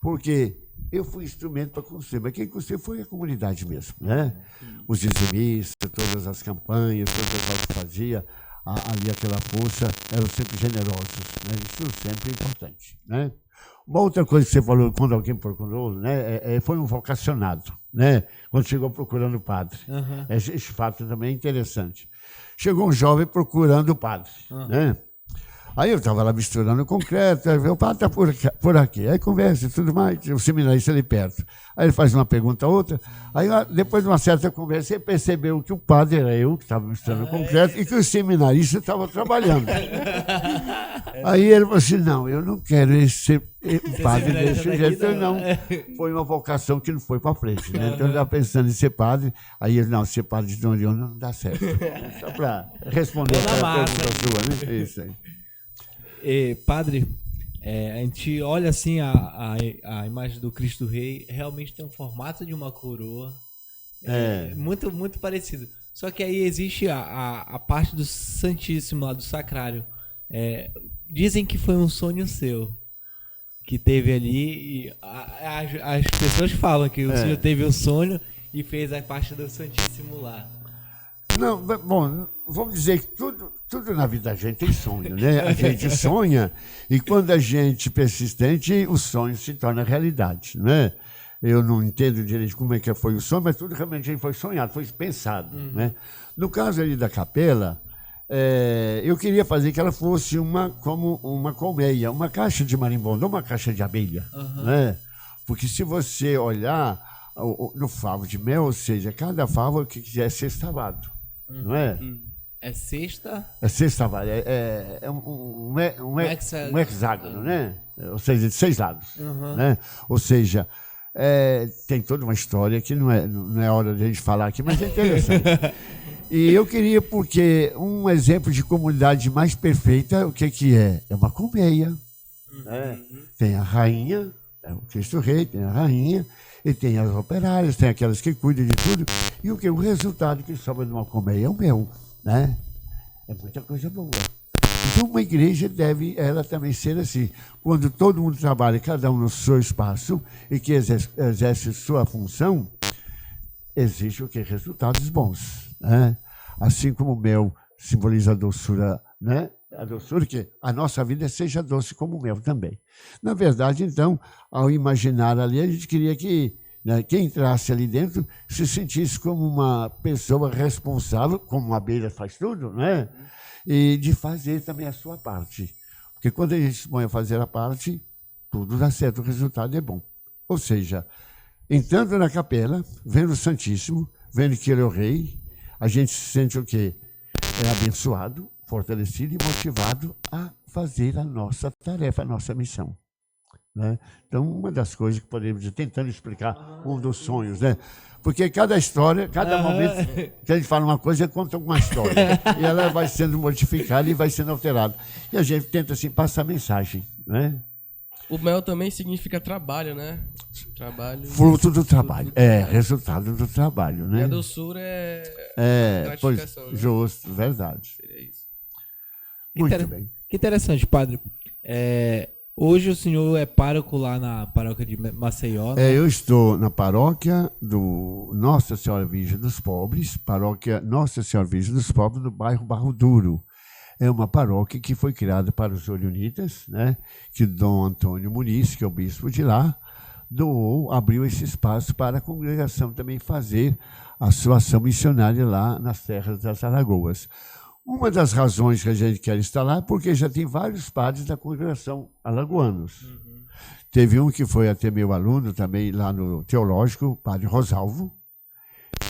porque eu fui instrumento para construir, mas quem construiu foi a comunidade mesmo. Né? Os dizimistas, todas as campanhas, todas as que fazia. Ali aquela força, eram sempre generosos, né? Isso sempre é importante, né? Uma outra coisa que você falou, quando alguém procurou, né, foi um vocacionado, né? Quando chegou procurando o padre. Esse fato também é interessante. Chegou um jovem procurando o padre, né? Aí eu estava lá misturando o concreto, aí o padre está por aqui. Aí conversa e tudo mais, o seminarista ali perto. Aí ele faz uma pergunta a outra. Aí depois de uma certa conversa, ele percebeu que o padre era eu que estava misturando o concreto e que o seminarista estava trabalhando. Aí ele falou assim, não, eu não quero ser padre desse jeito, não. Foi uma vocação que não foi para frente. Né? Então ele estava pensando em ser padre. Aí ele, não, ser padre de Dom Leão não dá certo. Só para responder a pergunta sua, né? Isso aí. Padre, a gente olha assim a imagem do Cristo Rei, realmente tem um formato de uma coroa. Muito, muito parecido. Só que aí existe a parte do Santíssimo, lá do Sacrário. Dizem que foi um sonho seu que teve ali. E as pessoas falam que o senhor teve um sonho e fez a parte do Santíssimo lá. Não, bom, vamos dizer que tudo na vida da gente tem sonho, né? A gente sonha e quando a gente é persistente, o sonho se torna realidade, né? Eu não entendo direito como é que foi o sonho, mas tudo realmente foi sonhado, foi pensado, né? No caso ali da capela, eu queria fazer que ela fosse como uma colmeia, uma caixa de marimbondo, uma caixa de abelha, né? Porque se você olhar no favo de mel, ou seja, cada favo que é sextavado, não é? É sexta? É sextavado, um hexágono, né? Ou seja, de 6 lados, né? Ou seja, tem toda uma história que não é hora de a gente falar aqui, mas é interessante. E eu queria, porque um exemplo de comunidade mais perfeita, o que é? É uma colmeia. Né? Tem a rainha, o Cristo Rei, tem a rainha, e tem as operárias, tem aquelas que cuidam de tudo. E o resultado que sobra de uma colmeia é o mel. Né? É muita coisa boa. Então, uma igreja deve, ela também ser assim. Quando todo mundo trabalha, cada um no seu espaço, e que exerce sua função, existe o que? Resultados bons. Né? Assim como o mel simboliza a doçura, né? A doçura que a nossa vida seja doce como o mel também. Na verdade, então, ao imaginar ali, a gente queria que quem entrasse ali dentro se sentisse como uma pessoa responsável, como uma abelha faz tudo, né? E de fazer também a sua parte. Porque quando a gente se põe a fazer a parte, tudo dá certo, o resultado é bom. Ou seja, entrando na capela, vendo o Santíssimo, vendo que ele é o Rei, a gente se sente o quê? Abençoado, fortalecido e motivado a fazer a nossa tarefa, a nossa missão. Né? Então, uma das coisas que podemos ir tentando explicar, um dos sonhos, né? Porque cada história, cada momento que a gente fala uma coisa, conta uma história. E ela vai sendo modificada e vai sendo alterada. E a gente tenta, assim, passar a mensagem, né? O mel também significa trabalho, né? Trabalho. Fruto do trabalho. Resultado do trabalho, né? E a doçura é gratificação. Pois, né? Justo, verdade. Seria isso. Muito bem. Que interessante, padre. Hoje o senhor é pároco lá na paróquia de Maceió, né? Eu estou na paróquia do Nossa Senhora Virgem dos Pobres, paróquia Nossa Senhora Virgem dos Pobres, no bairro Barro Duro. É uma paróquia que foi criada para os orionitas, né? Que Dom Antônio Muniz, que é o bispo de lá, abriu esse espaço para a congregação também fazer a sua ação missionária lá nas terras das Alagoas. Uma das razões que a gente quer estar lá é porque já tem vários padres da congregação alagoanos. Teve um que foi até meu aluno também lá no Teológico, o padre Rosalvo,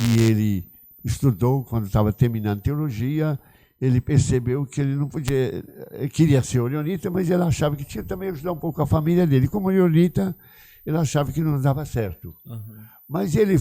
e ele estudou, quando estava terminando teologia, ele percebeu que ele não podia, ele queria ser orionita, mas ele achava que tinha também ajudar um pouco a família dele. Como orionita, ele achava que não dava certo. Mas ele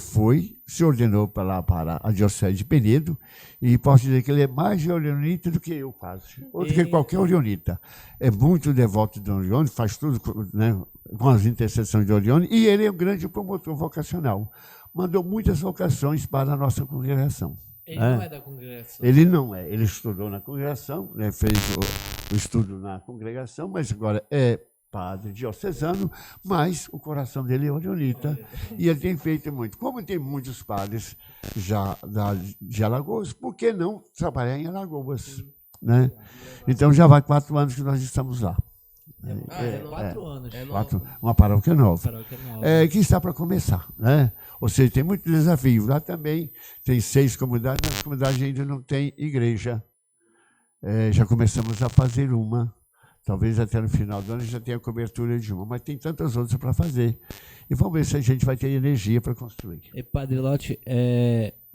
se ordenou para a Diocese de Penedo, e posso dizer que ele é mais orionita do que eu, quase, ou do que qualquer orionita. É muito devoto de Orione, faz tudo, né, com as intercessões de Orione, e ele é um grande promotor vocacional. Mandou muitas vocações para a nossa congregação. Ele não é da congregação? Ele não é. Ele estudou na congregação, né, fez o estudo na congregação, mas agora é padre diocesano, mas o coração dele é orionita. E ele tem feito muito. Como tem muitos padres já de Alagoas, por que não trabalhar em Alagoas? Né? Então já vai 4 anos que nós estamos lá. 4 anos. Uma paróquia nova. Que está para começar. Né? Ou seja, tem muito desafio. Lá também tem 6 comunidades, mas a comunidade ainda não tem igreja. Já começamos a fazer uma. Talvez até no final do ano já tenha cobertura de uma, mas tem tantas outras para fazer. E vamos ver se a gente vai ter energia para construir. E Padre Lote,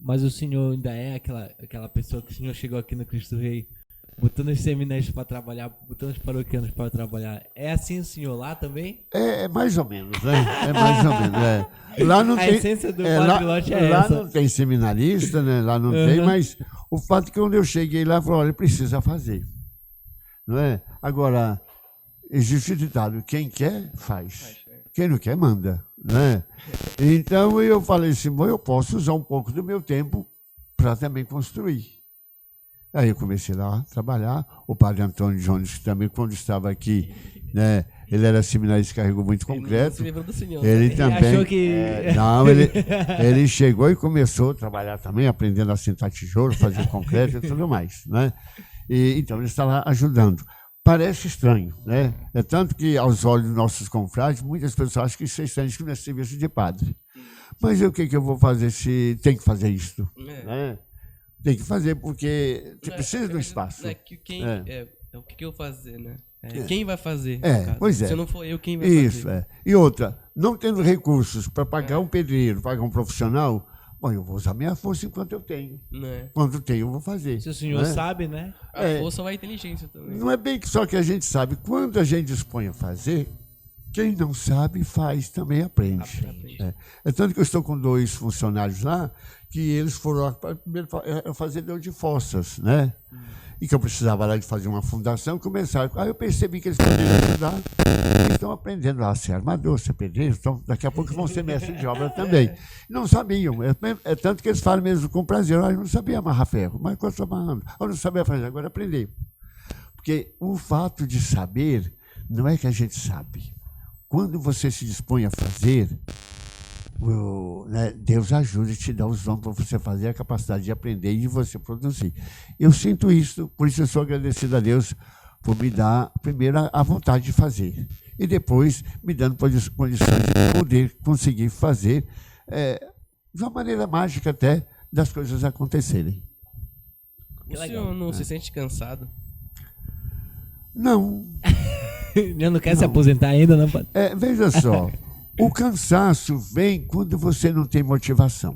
mas o senhor ainda é aquela pessoa que o senhor chegou aqui no Cristo Rei, botando os seminários para trabalhar, botando os paroquianos para trabalhar. É assim o senhor lá também? É mais ou menos, né? É mais ou menos. Lá não a tem, essência do Padre Lote é lá essa. Lá não tem seminarista, né? Lá não tem, mas o fato é que quando eu cheguei lá, eu falei, olha, precisa fazer. não é? Agora, existe o ditado, quem quer, faz. Quem não quer, manda, né? Então eu falei assim, bom, eu posso usar um pouco do meu tempo para também construir. Aí eu comecei lá a trabalhar. O padre Antônio Jones, que também, quando estava aqui, né, ele era seminarista, carregou muito concreto. Ele também. Achou que... não, ele chegou e começou a trabalhar também, aprendendo a sentar tijolo, fazer concreto e tudo mais, né? E, então ele está lá ajudando. Parece estranho, né? É tanto que, aos olhos dos nossos confrades, muitas pessoas acham que isso é estranho, que não é serviço de padre. Mas o que eu vou fazer se tem que fazer isso? Né? Tem que fazer, porque precisa de um espaço. O que eu vou fazer, né? Quem vai fazer? Pois é. Se não for eu, quem vai isso, fazer? E outra, não tendo recursos para pagar um pedreiro, pagar um profissional, bom, eu vou usar minha força enquanto eu tenho. Quando tenho, eu vou fazer. Se o senhor sabe, né? A força vai a inteligência também. Não é bem que só que a gente sabe. Quando a gente dispõe a fazer, quem não sabe, faz, também aprende. É tanto que eu estou com 2 funcionários lá, que eles foram lá para primeiro fazedor de fossas, né? E que eu precisava lá de fazer uma fundação, começaram. Aí eu percebi que eles poderiam ajudar, e estão aprendendo a ser armador, ser pedreiro, então daqui a pouco vão ser mestres de obra também. Não sabiam, é tanto que eles falam mesmo com prazer, eu não sabia amarrar ferro, mas quando estou amarrando, eu não sabia fazer, agora aprender. Porque o fato de saber não é que a gente sabe. Quando você se dispõe a fazer, Deus ajuda e te dá os dons para você fazer, a capacidade de aprender e de você produzir. Eu sinto isso, por isso eu sou agradecido a Deus por me dar, primeiro, a vontade de fazer. E depois, me dando condições de poder conseguir fazer, de uma maneira mágica até, das coisas acontecerem. O senhor não se sente cansado? Não. Já não quer se aposentar ainda, não? Veja só. O cansaço vem quando você não tem motivação.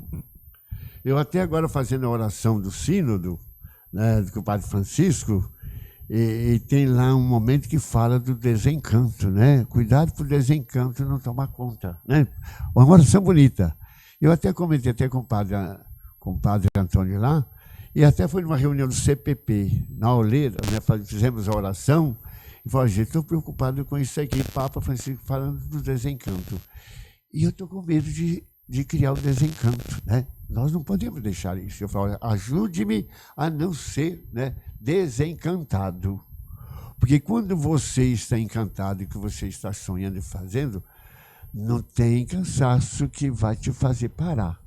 Eu até agora fazendo a oração do sínodo, né, do Padre Francisco, e tem lá um momento que fala do desencanto, né? Cuidado para o desencanto não tomar conta, né? Uma oração bonita. Eu até comentei com o padre Antônio lá, e até foi numa reunião do CPP, na Oleira, né, fizemos a oração, e falei, gente, estou preocupado com isso aqui, Papa Francisco falando do desencanto. E eu estou com medo de criar o desencanto, né? Nós não podemos deixar isso. Eu falo, ajude-me a não ser, né, desencantado. Porque quando você está encantado e que você está sonhando e fazendo, não tem cansaço que vai te fazer parar.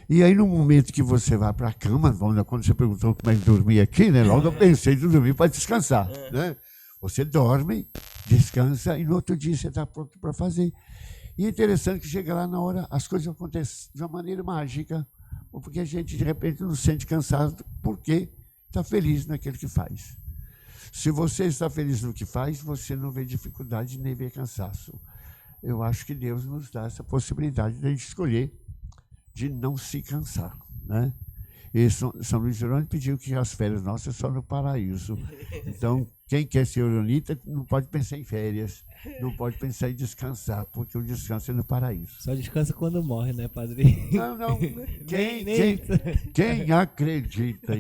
E aí, no momento que você vai para a cama, quando você perguntou como é que dormir aqui, né? Logo eu pensei em dormir para descansar, né? Você dorme, descansa e no outro dia você está pronto para fazer. E é interessante que chega lá na hora, as coisas acontecem de uma maneira mágica, porque a gente, de repente, não se sente cansado porque está feliz naquilo que faz. Se você está feliz no que faz, você não vê dificuldade nem vê cansaço. Eu acho que Deus nos dá essa possibilidade de a gente escolher de não se cansar, né? E São Luís Jerônimo pediu que as férias nossas só no paraíso. Então, quem quer ser oronita não pode pensar em férias, não pode pensar em descansar, porque o descanso é no paraíso. Só descansa quando morre, né, padre? Não. Quem acredita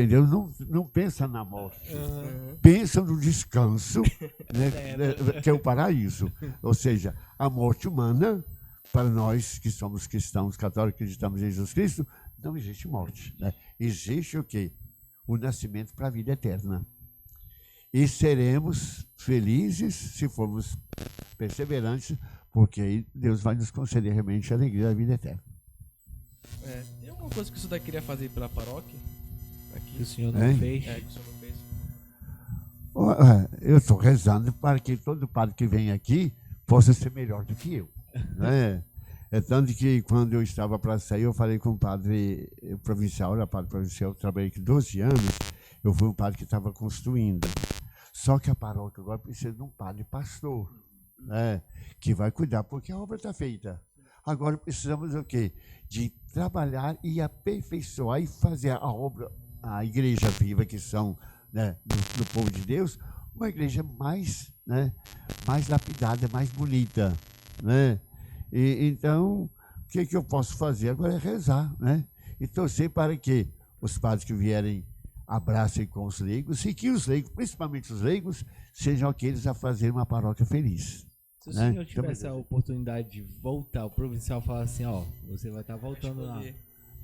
em Deus, não pensa na morte. Pensa no descanso, né, que é o paraíso. Ou seja, a morte humana, para nós que somos cristãos católicos, que acreditamos em Jesus Cristo, não existe morte, né? Existe o quê? O nascimento para a vida eterna. E seremos felizes se formos perseverantes, porque aí Deus vai nos conceder realmente a alegria da vida eterna. Tem alguma coisa que o senhor queria fazer pela paróquia? Aqui? Que o senhor não fez? Que o senhor não fez. Eu estou rezando para que todo padre que vem aqui possa ser melhor do que eu. Né? É tanto que quando eu estava para sair, eu falei com o padre provincial, eu trabalhei aqui 12 anos, eu fui um padre que estava construindo. Só que a paróquia agora precisa de um padre pastor, né, que vai cuidar, porque a obra está feita. Agora precisamos o quê? De trabalhar e aperfeiçoar e fazer a obra, a igreja viva, que são, né, do povo de Deus, uma igreja mais, né, mais lapidada, mais bonita, né? Então, o que eu posso fazer agora é rezar, né? E torcer para que os padres que vierem abracem com os leigos e que os leigos, principalmente os leigos, sejam aqueles a fazer uma paróquia feliz. Se o senhor tivesse a oportunidade de voltar, o provincial fala assim, ó, você vai estar voltando lá.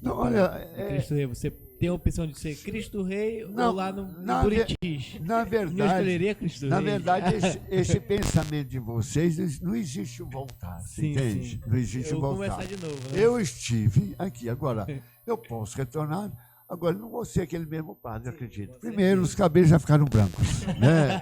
Não, olha, Cristo Rei, você tem a opção de ser Cristo Rei ou lá no Buritis. Na verdade, Cristo na Rei. verdade esse pensamento de vocês, não existe um voltar, Sim, entende? sim. Não existe um voltar. Começar de novo, né? Eu estive aqui, agora eu posso retornar, agora não vou ser aquele mesmo padre, acredito. Primeiro, os cabelos já ficaram brancos, né?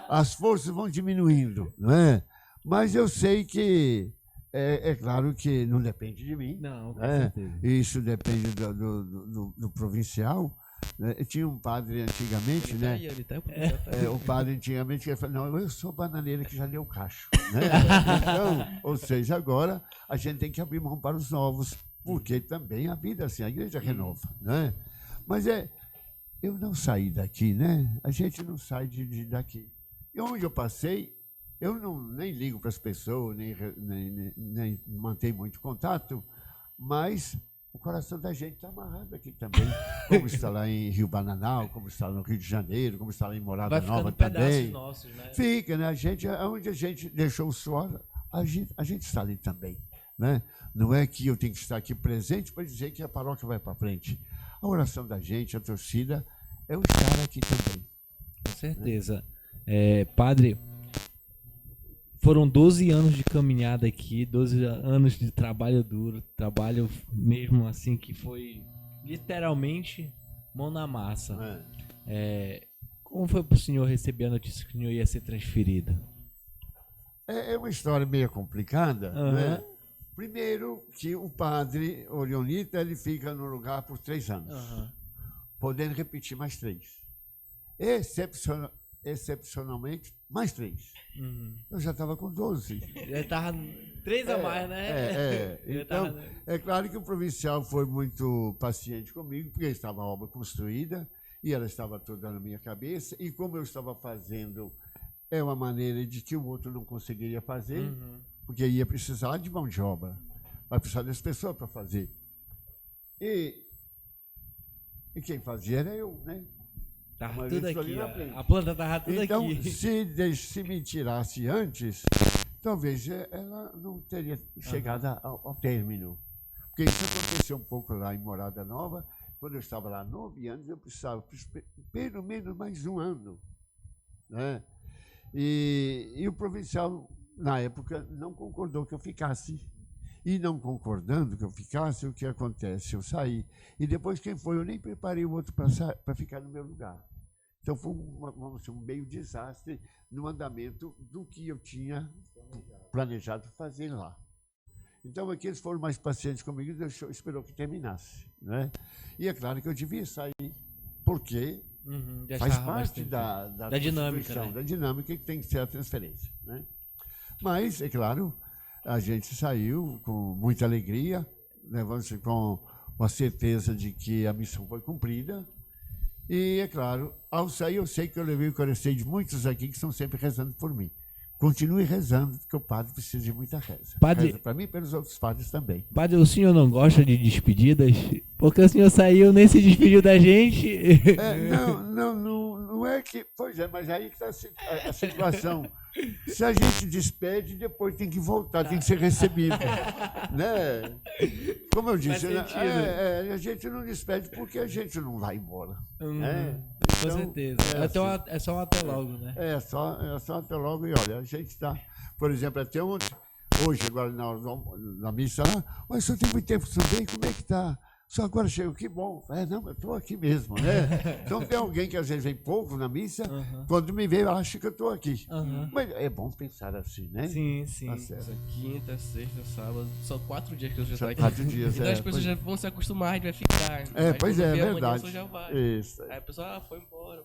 As forças vão diminuindo, não é? Mas eu sei que é claro que não depende de mim. Não, com né? certeza. Isso depende do provincial. Né? Tinha um padre antigamente, né? O padre antigamente que falou, não, eu sou bananeira que já deu cacho. Né? Então, ou seja, agora a gente tem que abrir mão para os novos, porque também a vida assim, a igreja renova. Né? Mas eu não saí daqui, né? A gente não sai daqui. E onde eu passei, eu nem ligo para as pessoas, nem mantenho muito contato, mas o coração da gente está amarrado aqui também. Como está lá em Rio Bananal, como está no Rio de Janeiro, como está lá em Morada Nova também. Nossos, né? Fica, né? Onde a gente deixou o suor, a gente está ali também. Né? Não é que eu tenho que estar aqui presente para dizer que a paróquia vai para frente. A oração da gente, a torcida, é o estar aqui também. Com certeza. Padre, foram 12 anos de caminhada aqui, 12 anos de trabalho duro, trabalho mesmo assim que foi literalmente mão na massa. Como foi para o senhor receber a notícia que o senhor ia ser transferido? É uma história meio complicada, Uhum. né? Primeiro que o padre Orionita, ele fica no lugar por 3 anos, podendo repetir mais 3. Excepcionalmente, mais 3. Eu já estava com 12. Já estava 3 a mais, né? Então, é claro que o provincial foi muito paciente comigo, porque estava a obra construída e ela estava toda na minha cabeça. E como eu estava fazendo, é uma maneira de que o outro não conseguiria fazer, porque ia precisar de mão de obra, vai precisar das pessoas para fazer. E quem fazia era eu, né? Tava tudo aqui, a planta estava tudo então, aqui. Se me tirasse antes, talvez ela não teria chegado ao término. Porque isso aconteceu um pouco lá em Morada Nova. Quando eu estava lá 9 anos, eu precisava pelo menos mais 1 ano. Né? E o provincial, na época, não concordou que eu ficasse. E não concordando que eu ficasse, o que acontece? Eu saí. E depois quem foi? Eu nem preparei o outro para ficar no meu lugar. Então foi um meio desastre no andamento do que eu tinha planejado fazer lá. Então aqui eles foram mais pacientes comigo e esperou que terminasse. Né? E é claro que eu devia sair, porque faz parte da dinâmica, né? Da dinâmica que tem que ser a transferência. Né? Mas, é claro, a gente saiu com muita alegria, levando-se com a certeza de que a missão foi cumprida. E, é claro, ao sair, eu sei que eu levei o coração de muitos aqui que estão sempre rezando por mim. Continue rezando, porque o padre precisa de muita reza. Padre, reza para mim e para os outros padres também. Padre, o senhor não gosta de despedidas? Porque o senhor saiu, nem se despediu da gente. Não é que... Pois é, mas aí que está a situação. Se a gente despede, depois tem que voltar, tem que ser recebido. Né? Como eu disse, a gente não despede porque a gente não vai embora. Né? Com certeza. É só um até logo, né? É só até logo. E olha, a gente está, por exemplo, até ontem, hoje, agora na missa lá, mas só tem muito tempo também, como é que está? Só agora chegou, que bom. Não, eu estou aqui mesmo, né? Então tem alguém que às vezes vem pouco na missa, quando me vê, acha que eu estou aqui. Mas é bom pensar assim, né? Sim, sim. Tá certo. Quinta, sexta, sábado, são 4 dias que eu já estou aqui. 4 dias, então as pessoas já vão se acostumar, a gente vai ficar. Pois é, amanhã, verdade. já vai. Isso. Aí a pessoa foi embora.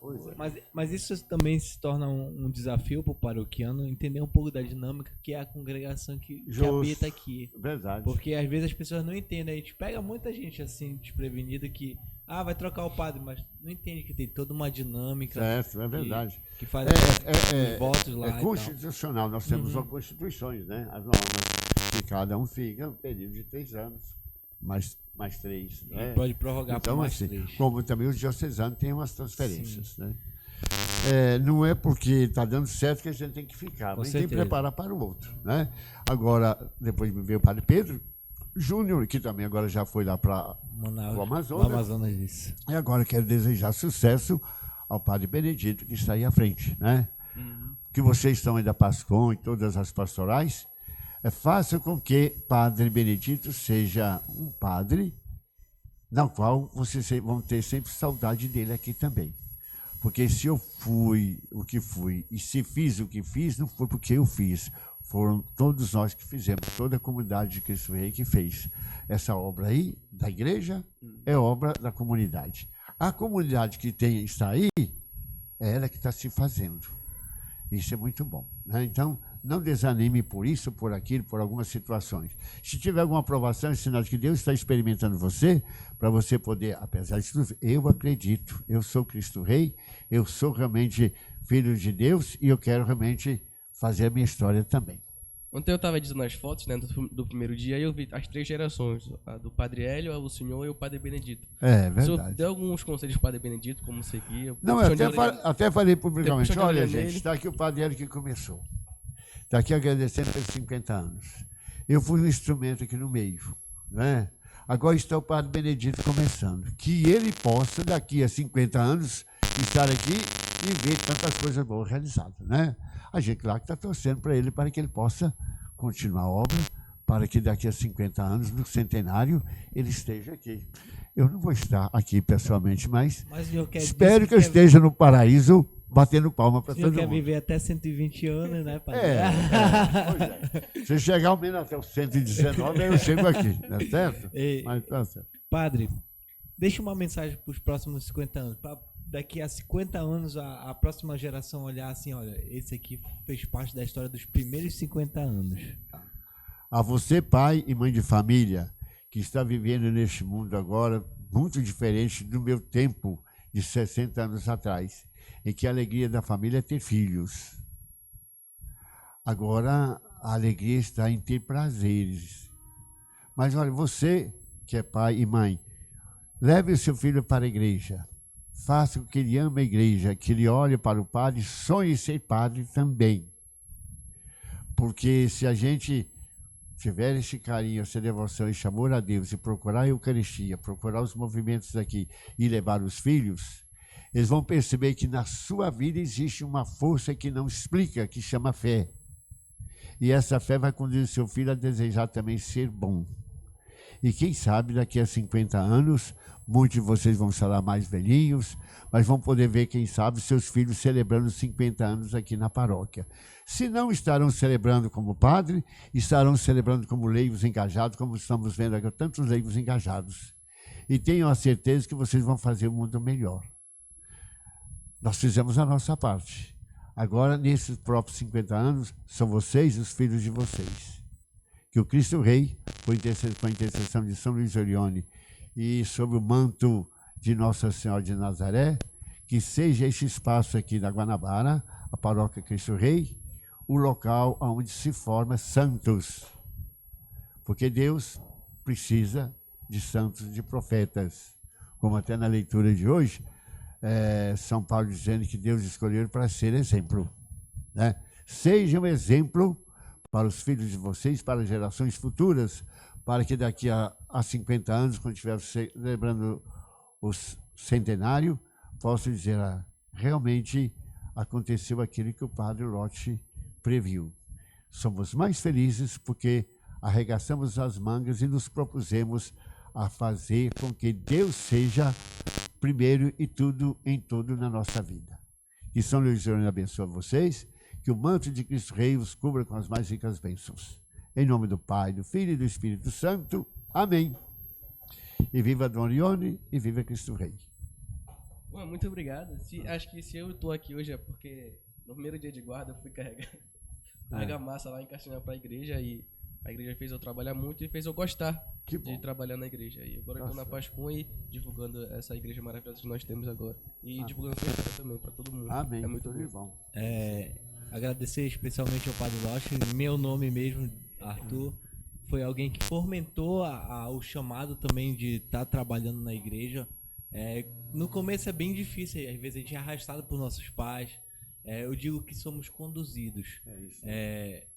Mas isso também se torna um desafio para o paroquiano entender um pouco da dinâmica que é a congregação que habita aqui. Verdade. Porque às vezes as pessoas não entendem. A gente pega muita gente assim, desprevenida, que vai trocar o padre, mas não entende que tem toda uma dinâmica. Certo, é verdade. Que faz os votos lá. É constitucional, nós temos as constituições, né? As normas. E cada um fica um período de 3 anos. mais 3. Né? Pode prorrogar então, por mais assim, 3. como também os diocesanos têm umas transferências. Né? Não é porque está dando certo que a gente tem que ficar, mas tem que preparar para o outro. Né? Agora, depois me veio o padre Pedro Júnior, que também agora já foi lá para o Amazonas. Isso. E agora quero desejar sucesso ao padre Benedito, que está aí à frente. Né? Que vocês estão aí da Pascom e todas as pastorais, faça com que Padre Benedito seja um padre na qual vocês vão ter sempre saudade dele aqui também. Porque se eu fui o que fui e se fiz o que fiz, não foi porque eu fiz. Foram todos nós que fizemos, toda a comunidade de Cristo Rei que fez. Essa obra aí, da igreja, é obra da comunidade. A comunidade que está aí, é ela que está se fazendo. Isso é muito bom. Né? Então, não desanime por isso, por aquilo, por algumas situações. Se tiver alguma aprovação, é sinal de que Deus está experimentando você, para você poder, apesar de tudo, eu acredito, eu sou Cristo Rei, eu sou realmente filho de Deus e eu quero realmente fazer a minha história também. Ontem eu estava dizendo as fotos, né, do primeiro dia, e eu vi as 3 gerações, a do Padre Hélio, o Senhor e o Padre Benedito. É verdade. O senhor deu alguns conselhos para o Padre Benedito, como seguir? Não, eu até falei publicamente, olha gente, está aqui o Padre Hélio que começou. Está aqui agradecendo pelos 50 anos. Eu fui um instrumento aqui no meio. Né? Agora está o Padre Benedito começando. Que ele possa, daqui a 50 anos, estar aqui e ver tantas coisas boas realizadas. Né? A gente, claro, que está torcendo para ele, para que ele possa continuar a obra, para que daqui a 50 anos, no centenário, ele esteja aqui. Eu não vou estar aqui pessoalmente, mas espero que eu esteja no paraíso, batendo palma para todo mundo. Quer viver até 120 anos, né, padre? Pois é. Se chegar ao menos até os 119, eu chego aqui, não é certo? Mas tá certo. Padre, deixa uma mensagem para os próximos 50 anos. Daqui a 50 anos, a próxima geração olhar assim, olha, esse aqui fez parte da história dos primeiros 50 anos. A você, pai e mãe de família, que está vivendo neste mundo agora, muito diferente do meu tempo de 60 anos atrás, em que a alegria da família é ter filhos. Agora, a alegria está em ter prazeres. Mas olha, você que é pai e mãe, leve o seu filho para a igreja. Faça com que ele ame a igreja, que ele olhe para o padre, sonhe ser padre também. Porque se a gente tiver esse carinho, essa devoção, esse amor a Deus e procurar a Eucaristia, procurar os movimentos aqui e levar os filhos, eles vão perceber que na sua vida existe uma força que não explica, que chama fé. E essa fé vai conduzir o seu filho a desejar também ser bom. E quem sabe daqui a 50 anos, muitos de vocês vão estar lá mais velhinhos, mas vão poder ver, quem sabe, seus filhos celebrando 50 anos aqui na paróquia. Se não estarão celebrando como padre, estarão celebrando como leigos engajados, como estamos vendo aqui, tantos leigos engajados. E tenham a certeza que vocês vão fazer o mundo melhor. Nós fizemos a nossa parte. Agora, nesses próprios 50 anos, são vocês os filhos de vocês. Que o Cristo Rei, com a intercessão de São Luís Orione e sob o manto de Nossa Senhora de Nazaré, que seja esse espaço aqui da Guanabara, a paróquia Cristo Rei, o local onde se forma santos. Porque Deus precisa de santos, de profetas. Como até na leitura de hoje, São Paulo dizendo que Deus escolheu para ser exemplo. Né? Seja um exemplo para os filhos de vocês, para as gerações futuras, para que daqui a 50 anos, quando estiver celebrando o centenário, possam dizer, realmente aconteceu aquilo que o padre Lotti previu. Somos mais felizes porque arregaçamos as mangas e nos propusemos a fazer com que Deus seja primeiro e tudo em tudo na nossa vida. Que São Luís abençoe vocês, que o manto de Cristo Rei os cubra com as mais ricas bênçãos. Em nome do Pai, do Filho e do Espírito Santo. Amém. E viva Dom Orione e viva Cristo Rei. Bom, muito obrigado. Acho que se eu estou aqui hoje é porque no primeiro dia de guarda eu fui carregar massa lá em Castanha para a igreja e a igreja fez eu trabalhar muito e fez eu gostar de trabalhar na igreja. E agora eu estou na Pascom e divulgando essa igreja maravilhosa que nós temos agora. E divulgando sua história também para todo mundo. Amém. É muito bom. Agradecer especialmente ao Padre Lotti, meu nome mesmo, Arthur. foi alguém que fomentou o chamado também de estar trabalhando na igreja. No começo é bem difícil, às vezes a gente é arrastado por nossos pais. Eu digo que somos conduzidos.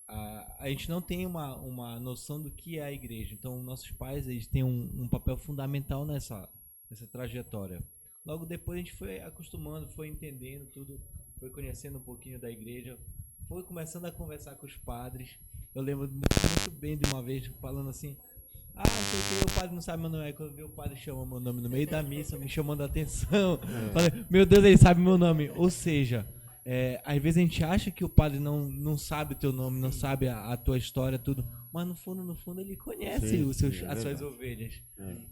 A gente não tem uma noção do que é a igreja. Então, nossos pais, eles têm um papel fundamental nessa trajetória. Logo depois a gente foi acostumando, foi entendendo tudo, foi conhecendo um pouquinho da igreja, foi começando a conversar com os padres. Eu lembro muito bem de uma vez falando assim: não sei o que, o padre não sabe meu nome. Aí quando eu vi o padre chamando meu nome no meio da missa, me chamando a atenção, falei, meu Deus, ele sabe meu nome. Ou seja, às vezes a gente acha que o padre não sabe o teu nome, não sabe a tua história, tudo, mas no fundo ele conhece as suas ovelhas.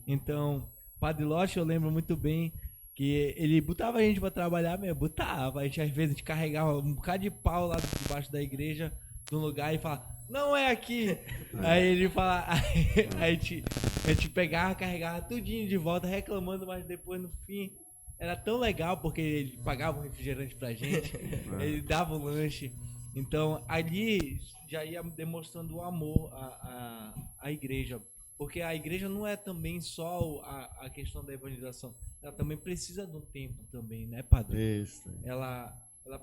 Então, Padre Loche, eu lembro muito bem que ele botava a gente pra trabalhar mesmo, botava. Às vezes a gente carregava um bocado de pau lá debaixo da igreja, num lugar, e falava, não é aqui. Aí ele fala, a gente pegava, carregava tudinho de volta, reclamando, mas depois no fim era tão legal, porque ele pagava um refrigerante pra gente, ele dava um lanche. Então ali já ia demonstrando o amor à igreja. Porque a igreja não é também só a questão da evangelização. Ela também precisa de um tempo também, né, padre? Isso. Ela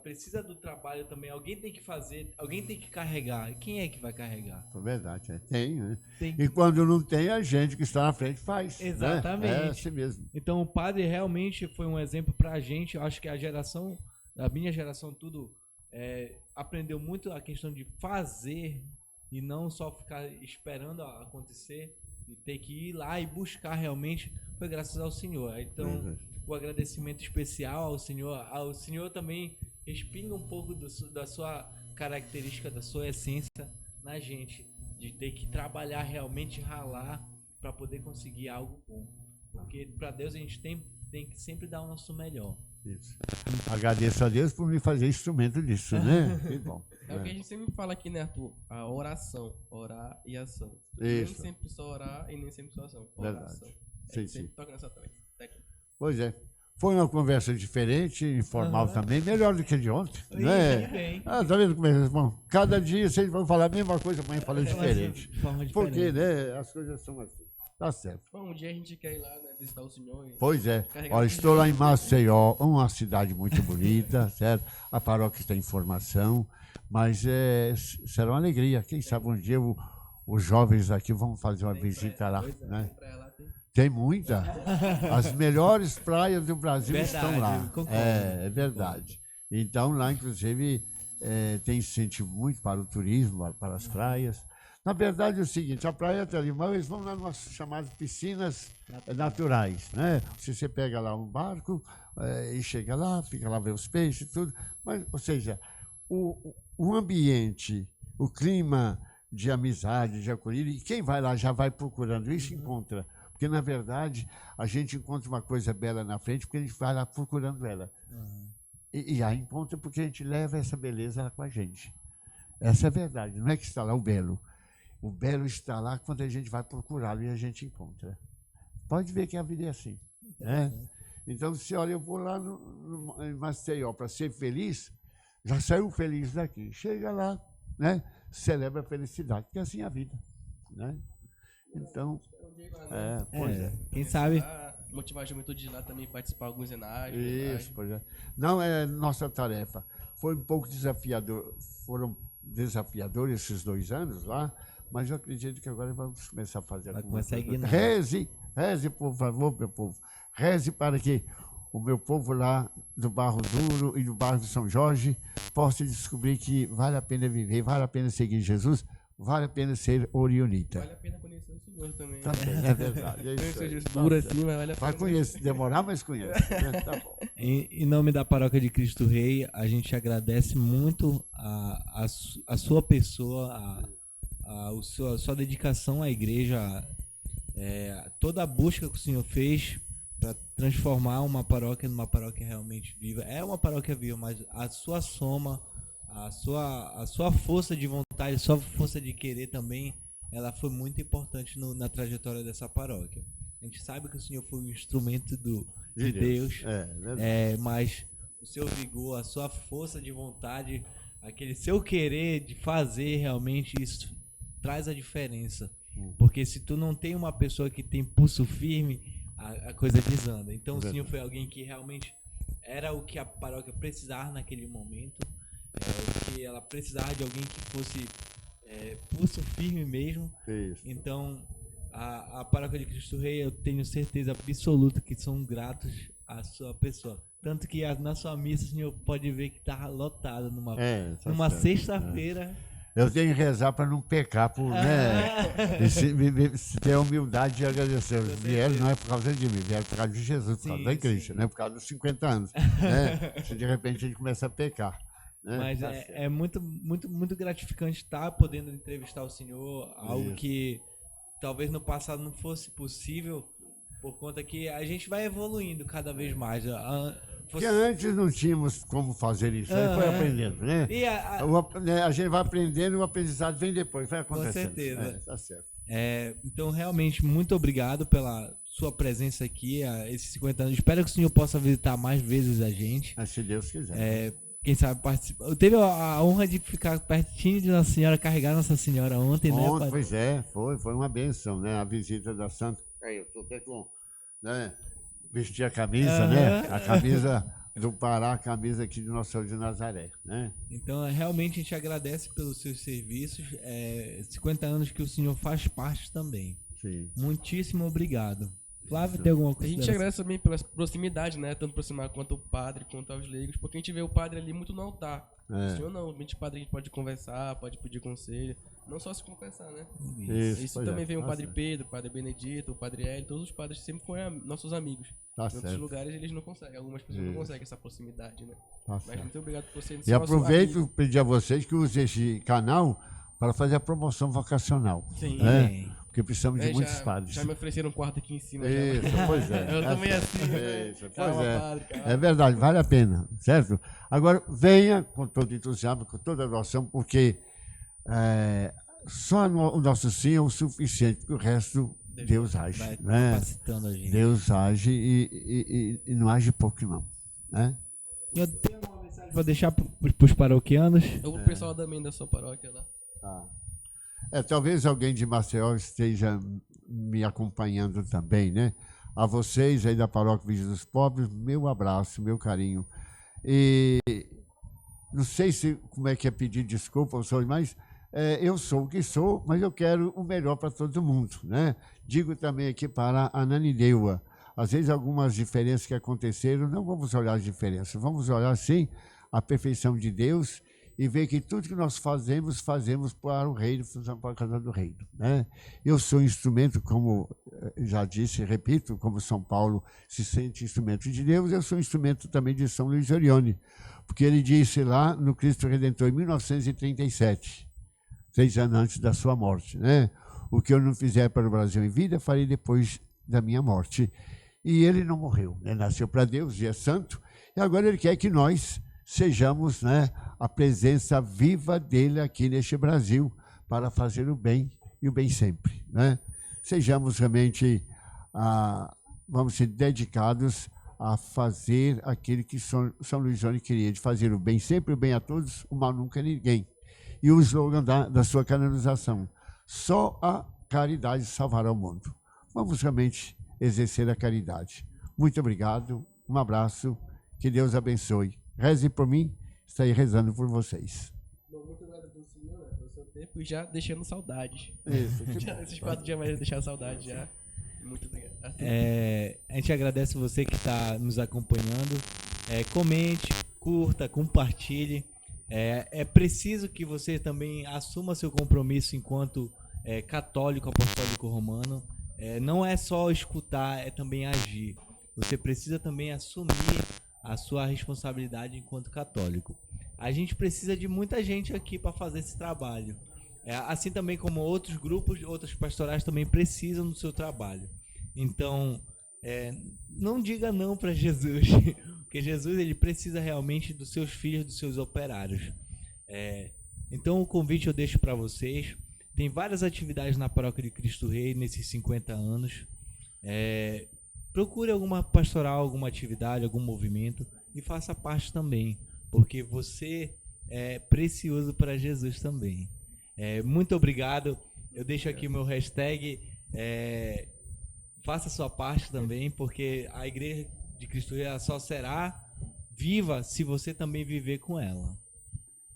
precisa do trabalho também. Alguém tem que fazer, alguém tem que carregar. E quem é que vai carregar? É verdade, tem, né? Tem. E quando não tem, a gente que está na frente faz. Exatamente. Né? É assim mesmo. Então o padre realmente foi um exemplo pra gente. Eu acho que a minha geração tudo, aprendeu muito a questão de fazer e não só ficar esperando acontecer e ter que ir lá e buscar realmente. Foi graças ao Senhor. Então, o agradecimento especial ao Senhor também respinga um pouco da sua característica, da sua essência na gente, de ter que trabalhar realmente, ralar para poder conseguir algo bom. Porque para Deus a gente tem que sempre dar o nosso melhor. Isso. Agradeço a Deus por me fazer instrumento disso, né? Que bom. É o que a gente sempre fala aqui, né, Arthur? A oração, orar e ação. Isso. Nem sempre só orar e nem sempre só ação. Oração. Sim, sempre toca nessa técnica. Pois é. Foi uma conversa diferente, informal também, melhor do que de ontem. Né? Tá vendo como é? Bom, cada dia vocês vão falar a mesma coisa, amanhã fala diferente. Porque, né, as coisas são assim. Tá certo. Bom, um dia a gente quer ir lá, né, visitar o senhor. Pois é. Olha, estou lá em Maceió, uma cidade muito bonita, certo? A paróquia está em formação, mas será uma alegria. Quem sabe um dia os jovens aqui vão fazer uma visita lá, né? Tem muita. As melhores praias do Brasil estão lá. É verdade. Então, lá, inclusive, tem incentivo muito para o turismo, para as praias. Na verdade, é o seguinte, a praia está ali, mas eles vão lá nas chamadas piscinas naturais, né? Você pega lá um barco e chega lá, fica lá, vê os peixes e tudo. Mas, ou seja, o ambiente, o clima de amizade, de acolhida, e quem vai lá já vai procurando isso, encontra. Porque, na verdade, a gente encontra uma coisa bela na frente porque a gente vai lá procurando ela. E aí encontra porque a gente leva essa beleza lá com a gente. Essa é a verdade, não é que está lá o belo. O belo está lá quando a gente vai procurá-lo e a gente encontra. Pode ver que a vida é assim. Né? Então, se olha, eu vou lá em Maceió para ser feliz, já saiu feliz daqui. Chega lá, né? Celebra a felicidade, porque assim é a vida. Né? Então, pois é. Quem sabe? Motivar a juventude de lá também, participar de alguns cenários. Isso, pois é. Não é nossa tarefa. Foi um pouco desafiador, foram desafiadores esses 2 anos lá, mas eu acredito que agora vamos começar a fazer alguma coisa. Reze, por favor, meu povo. Reze para que o meu povo lá do Barro Duro e do bairro de São Jorge possa descobrir que vale a pena viver, vale a pena seguir Jesus, vale a pena ser orionita. Vale a pena conhecer o Senhor também. Também, é verdade. É isso aí. Dura assim, mas vale a pena. Vai conhecer, demorar, mas conhece. Né? Tá bom. Em nome da Paróquia de Cristo Rei, a gente agradece muito a sua pessoa, a sua dedicação à igreja, toda a busca que o senhor fez para transformar uma paróquia numa paróquia realmente viva. É uma paróquia viva, mas a sua soma, a sua força de vontade, a sua força de querer também, ela foi muito importante na trajetória dessa paróquia. A gente sabe que o senhor foi um instrumento de Deus, mas o seu vigor, a sua força de vontade, aquele seu querer de fazer realmente, isso traz a diferença. Porque se tu não tem uma pessoa que tem pulso firme, a coisa desanda. Então o senhor foi alguém que realmente era o que a paróquia precisava naquele momento, o que ela precisava de alguém que fosse pulso firme mesmo. Isso. Então a paróquia de Cristo Rei, eu tenho certeza absoluta que são gratos à sua pessoa. Tanto que na sua missa o senhor pode ver que está lotado numa sexta-feira. Eu tenho que rezar para não pecar, se ter a humildade de agradecer. Vieram não é por causa de mim, vieram por causa de Jesus, por causa da igreja, não é por causa dos 50 anos. Né? Se de repente a gente começa a pecar. Né? Mas é muito, muito, muito gratificante estar podendo entrevistar o senhor, algo que talvez no passado não fosse possível, por conta que a gente vai evoluindo cada vez mais. Porque antes não tínhamos como fazer isso, aí foi aprendendo, né? E a gente vai aprendendo, o aprendizado vem depois, vai acontecendo. Com certeza. Tá certo. Então, realmente, muito obrigado pela sua presença aqui, esses 50 anos. Espero que o senhor possa visitar mais vezes a gente. Se Deus quiser. Quem sabe participar. Eu tive a honra de ficar pertinho de Nossa Senhora, carregar Nossa Senhora ontem, né? Pois foi uma bênção, né? A visita da Santa. Aí, eu tô até com, né? Vestir a camisa, né? A camisa do Pará, a camisa aqui de Nossa Senhora de Nazaré, né? Então, realmente a gente agradece pelos seus serviços. 50 anos que o senhor faz parte também. Sim. Muitíssimo obrigado. Flávio, tem alguma coisa? A gente agradece também pela proximidade, né? Tanto aproximar quanto o padre, quanto aos leigos, porque a gente vê o padre ali muito no altar. O senhor não, o padre a gente pode conversar, pode pedir conselho. Não só se confessar, né? Isso também vem o Padre Pedro, o Padre Benedito, o Padre Hélio, todos os padres sempre foram nossos amigos. Em outros lugares eles não conseguem, algumas pessoas não conseguem essa proximidade, né? Mas muito obrigado por você. E aproveito e pedir a vocês que usem esse canal para fazer a promoção vocacional. Sim. Né? Porque precisamos de muitos padres. Já me ofereceram um quarto aqui em cima. Isso, pois é. Eu também assim. Isso, pois é verdade, vale a pena, certo? Agora, venha com todo entusiasmo, com toda a doação, porque só o nosso sim é o suficiente, porque o resto Deus age. Né? Capacitando a gente. Deus age e não age pouco, não. Né? Eu tenho uma mensagem para deixar para os paroquianos. Eu vou pro pessoal também da sua paróquia lá. Tá. Talvez alguém de Maceió esteja me acompanhando também, né? A vocês aí da Paróquia Virgem dos Pobres, meu abraço, meu carinho. E não sei como é que é pedir desculpa, mas eu sou o que sou, mas eu quero o melhor para todo mundo, né? Digo também aqui para a Nanideua, às vezes algumas diferenças que aconteceram, não vamos olhar as diferenças, vamos olhar sim a perfeição de Deus e ver que tudo que nós fazemos para o reino, para a casa do reino, né? Eu sou instrumento, como já disse e repito, como São Paulo se sente instrumento de Deus, eu sou instrumento também de São Luís Orione, porque ele disse lá no Cristo Redentor, em 1937, 3 anos antes da sua morte, né? O que eu não fizer para o Brasil em vida, farei depois da minha morte. E ele não morreu, né? Nasceu para Deus e é santo, e agora ele quer que nós sejamos, né, a presença viva dele aqui neste Brasil para fazer o bem e o bem sempre, né? Sejamos realmente, vamos ser dedicados a fazer aquilo que São Luís Orione queria, de fazer o bem sempre, o bem a todos, o mal nunca a ninguém. E o slogan da sua canonização, só a caridade salvará o mundo. Vamos realmente exercer a caridade. Muito obrigado, um abraço, que Deus abençoe. Reze por mim, estarei rezando por vocês. Muito obrigado pelo senhor, pelo seu tempo e já deixando saudades. Isso. Esses 4 dias vai deixar saudade já. Muito obrigado. A gente agradece você que está nos acompanhando. Comente, curta, compartilhe. É preciso que você também assuma seu compromisso enquanto católico apostólico romano. Não é só escutar, é também agir. Você precisa também assumir a sua responsabilidade enquanto católico. A gente precisa de muita gente aqui para fazer esse trabalho. Assim também como outros grupos, outras pastorais também precisam do seu trabalho. Então, não diga não para Jesus, porque Jesus ele precisa realmente dos seus filhos, dos seus operários. Então o convite eu deixo para vocês. Tem várias atividades na Paróquia de Cristo Rei nesses 50 anos. Procure alguma pastoral, alguma atividade, algum movimento e faça parte também, porque você é precioso para Jesus também. Muito obrigado Eu deixo aqui o meu hashtag. Faça sua parte também, porque a Igreja de Cristo ela só será viva se você também viver com ela.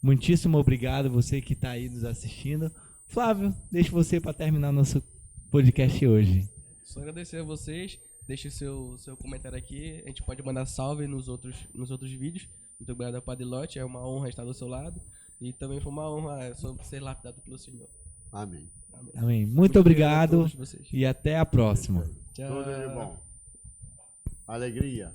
Muitíssimo obrigado você que está aí nos assistindo. Flávio, deixo você para terminar nosso podcast hoje. Só agradecer a vocês. Deixe seu comentário aqui. A gente pode mandar salve nos outros vídeos. Muito obrigado, Padre Lote. É uma honra estar do seu lado. E também foi uma honra ser lapidado pelo Senhor. Amém. Amém. Muito obrigado e até a próxima. Tchau. Tudo de bom. Alegria.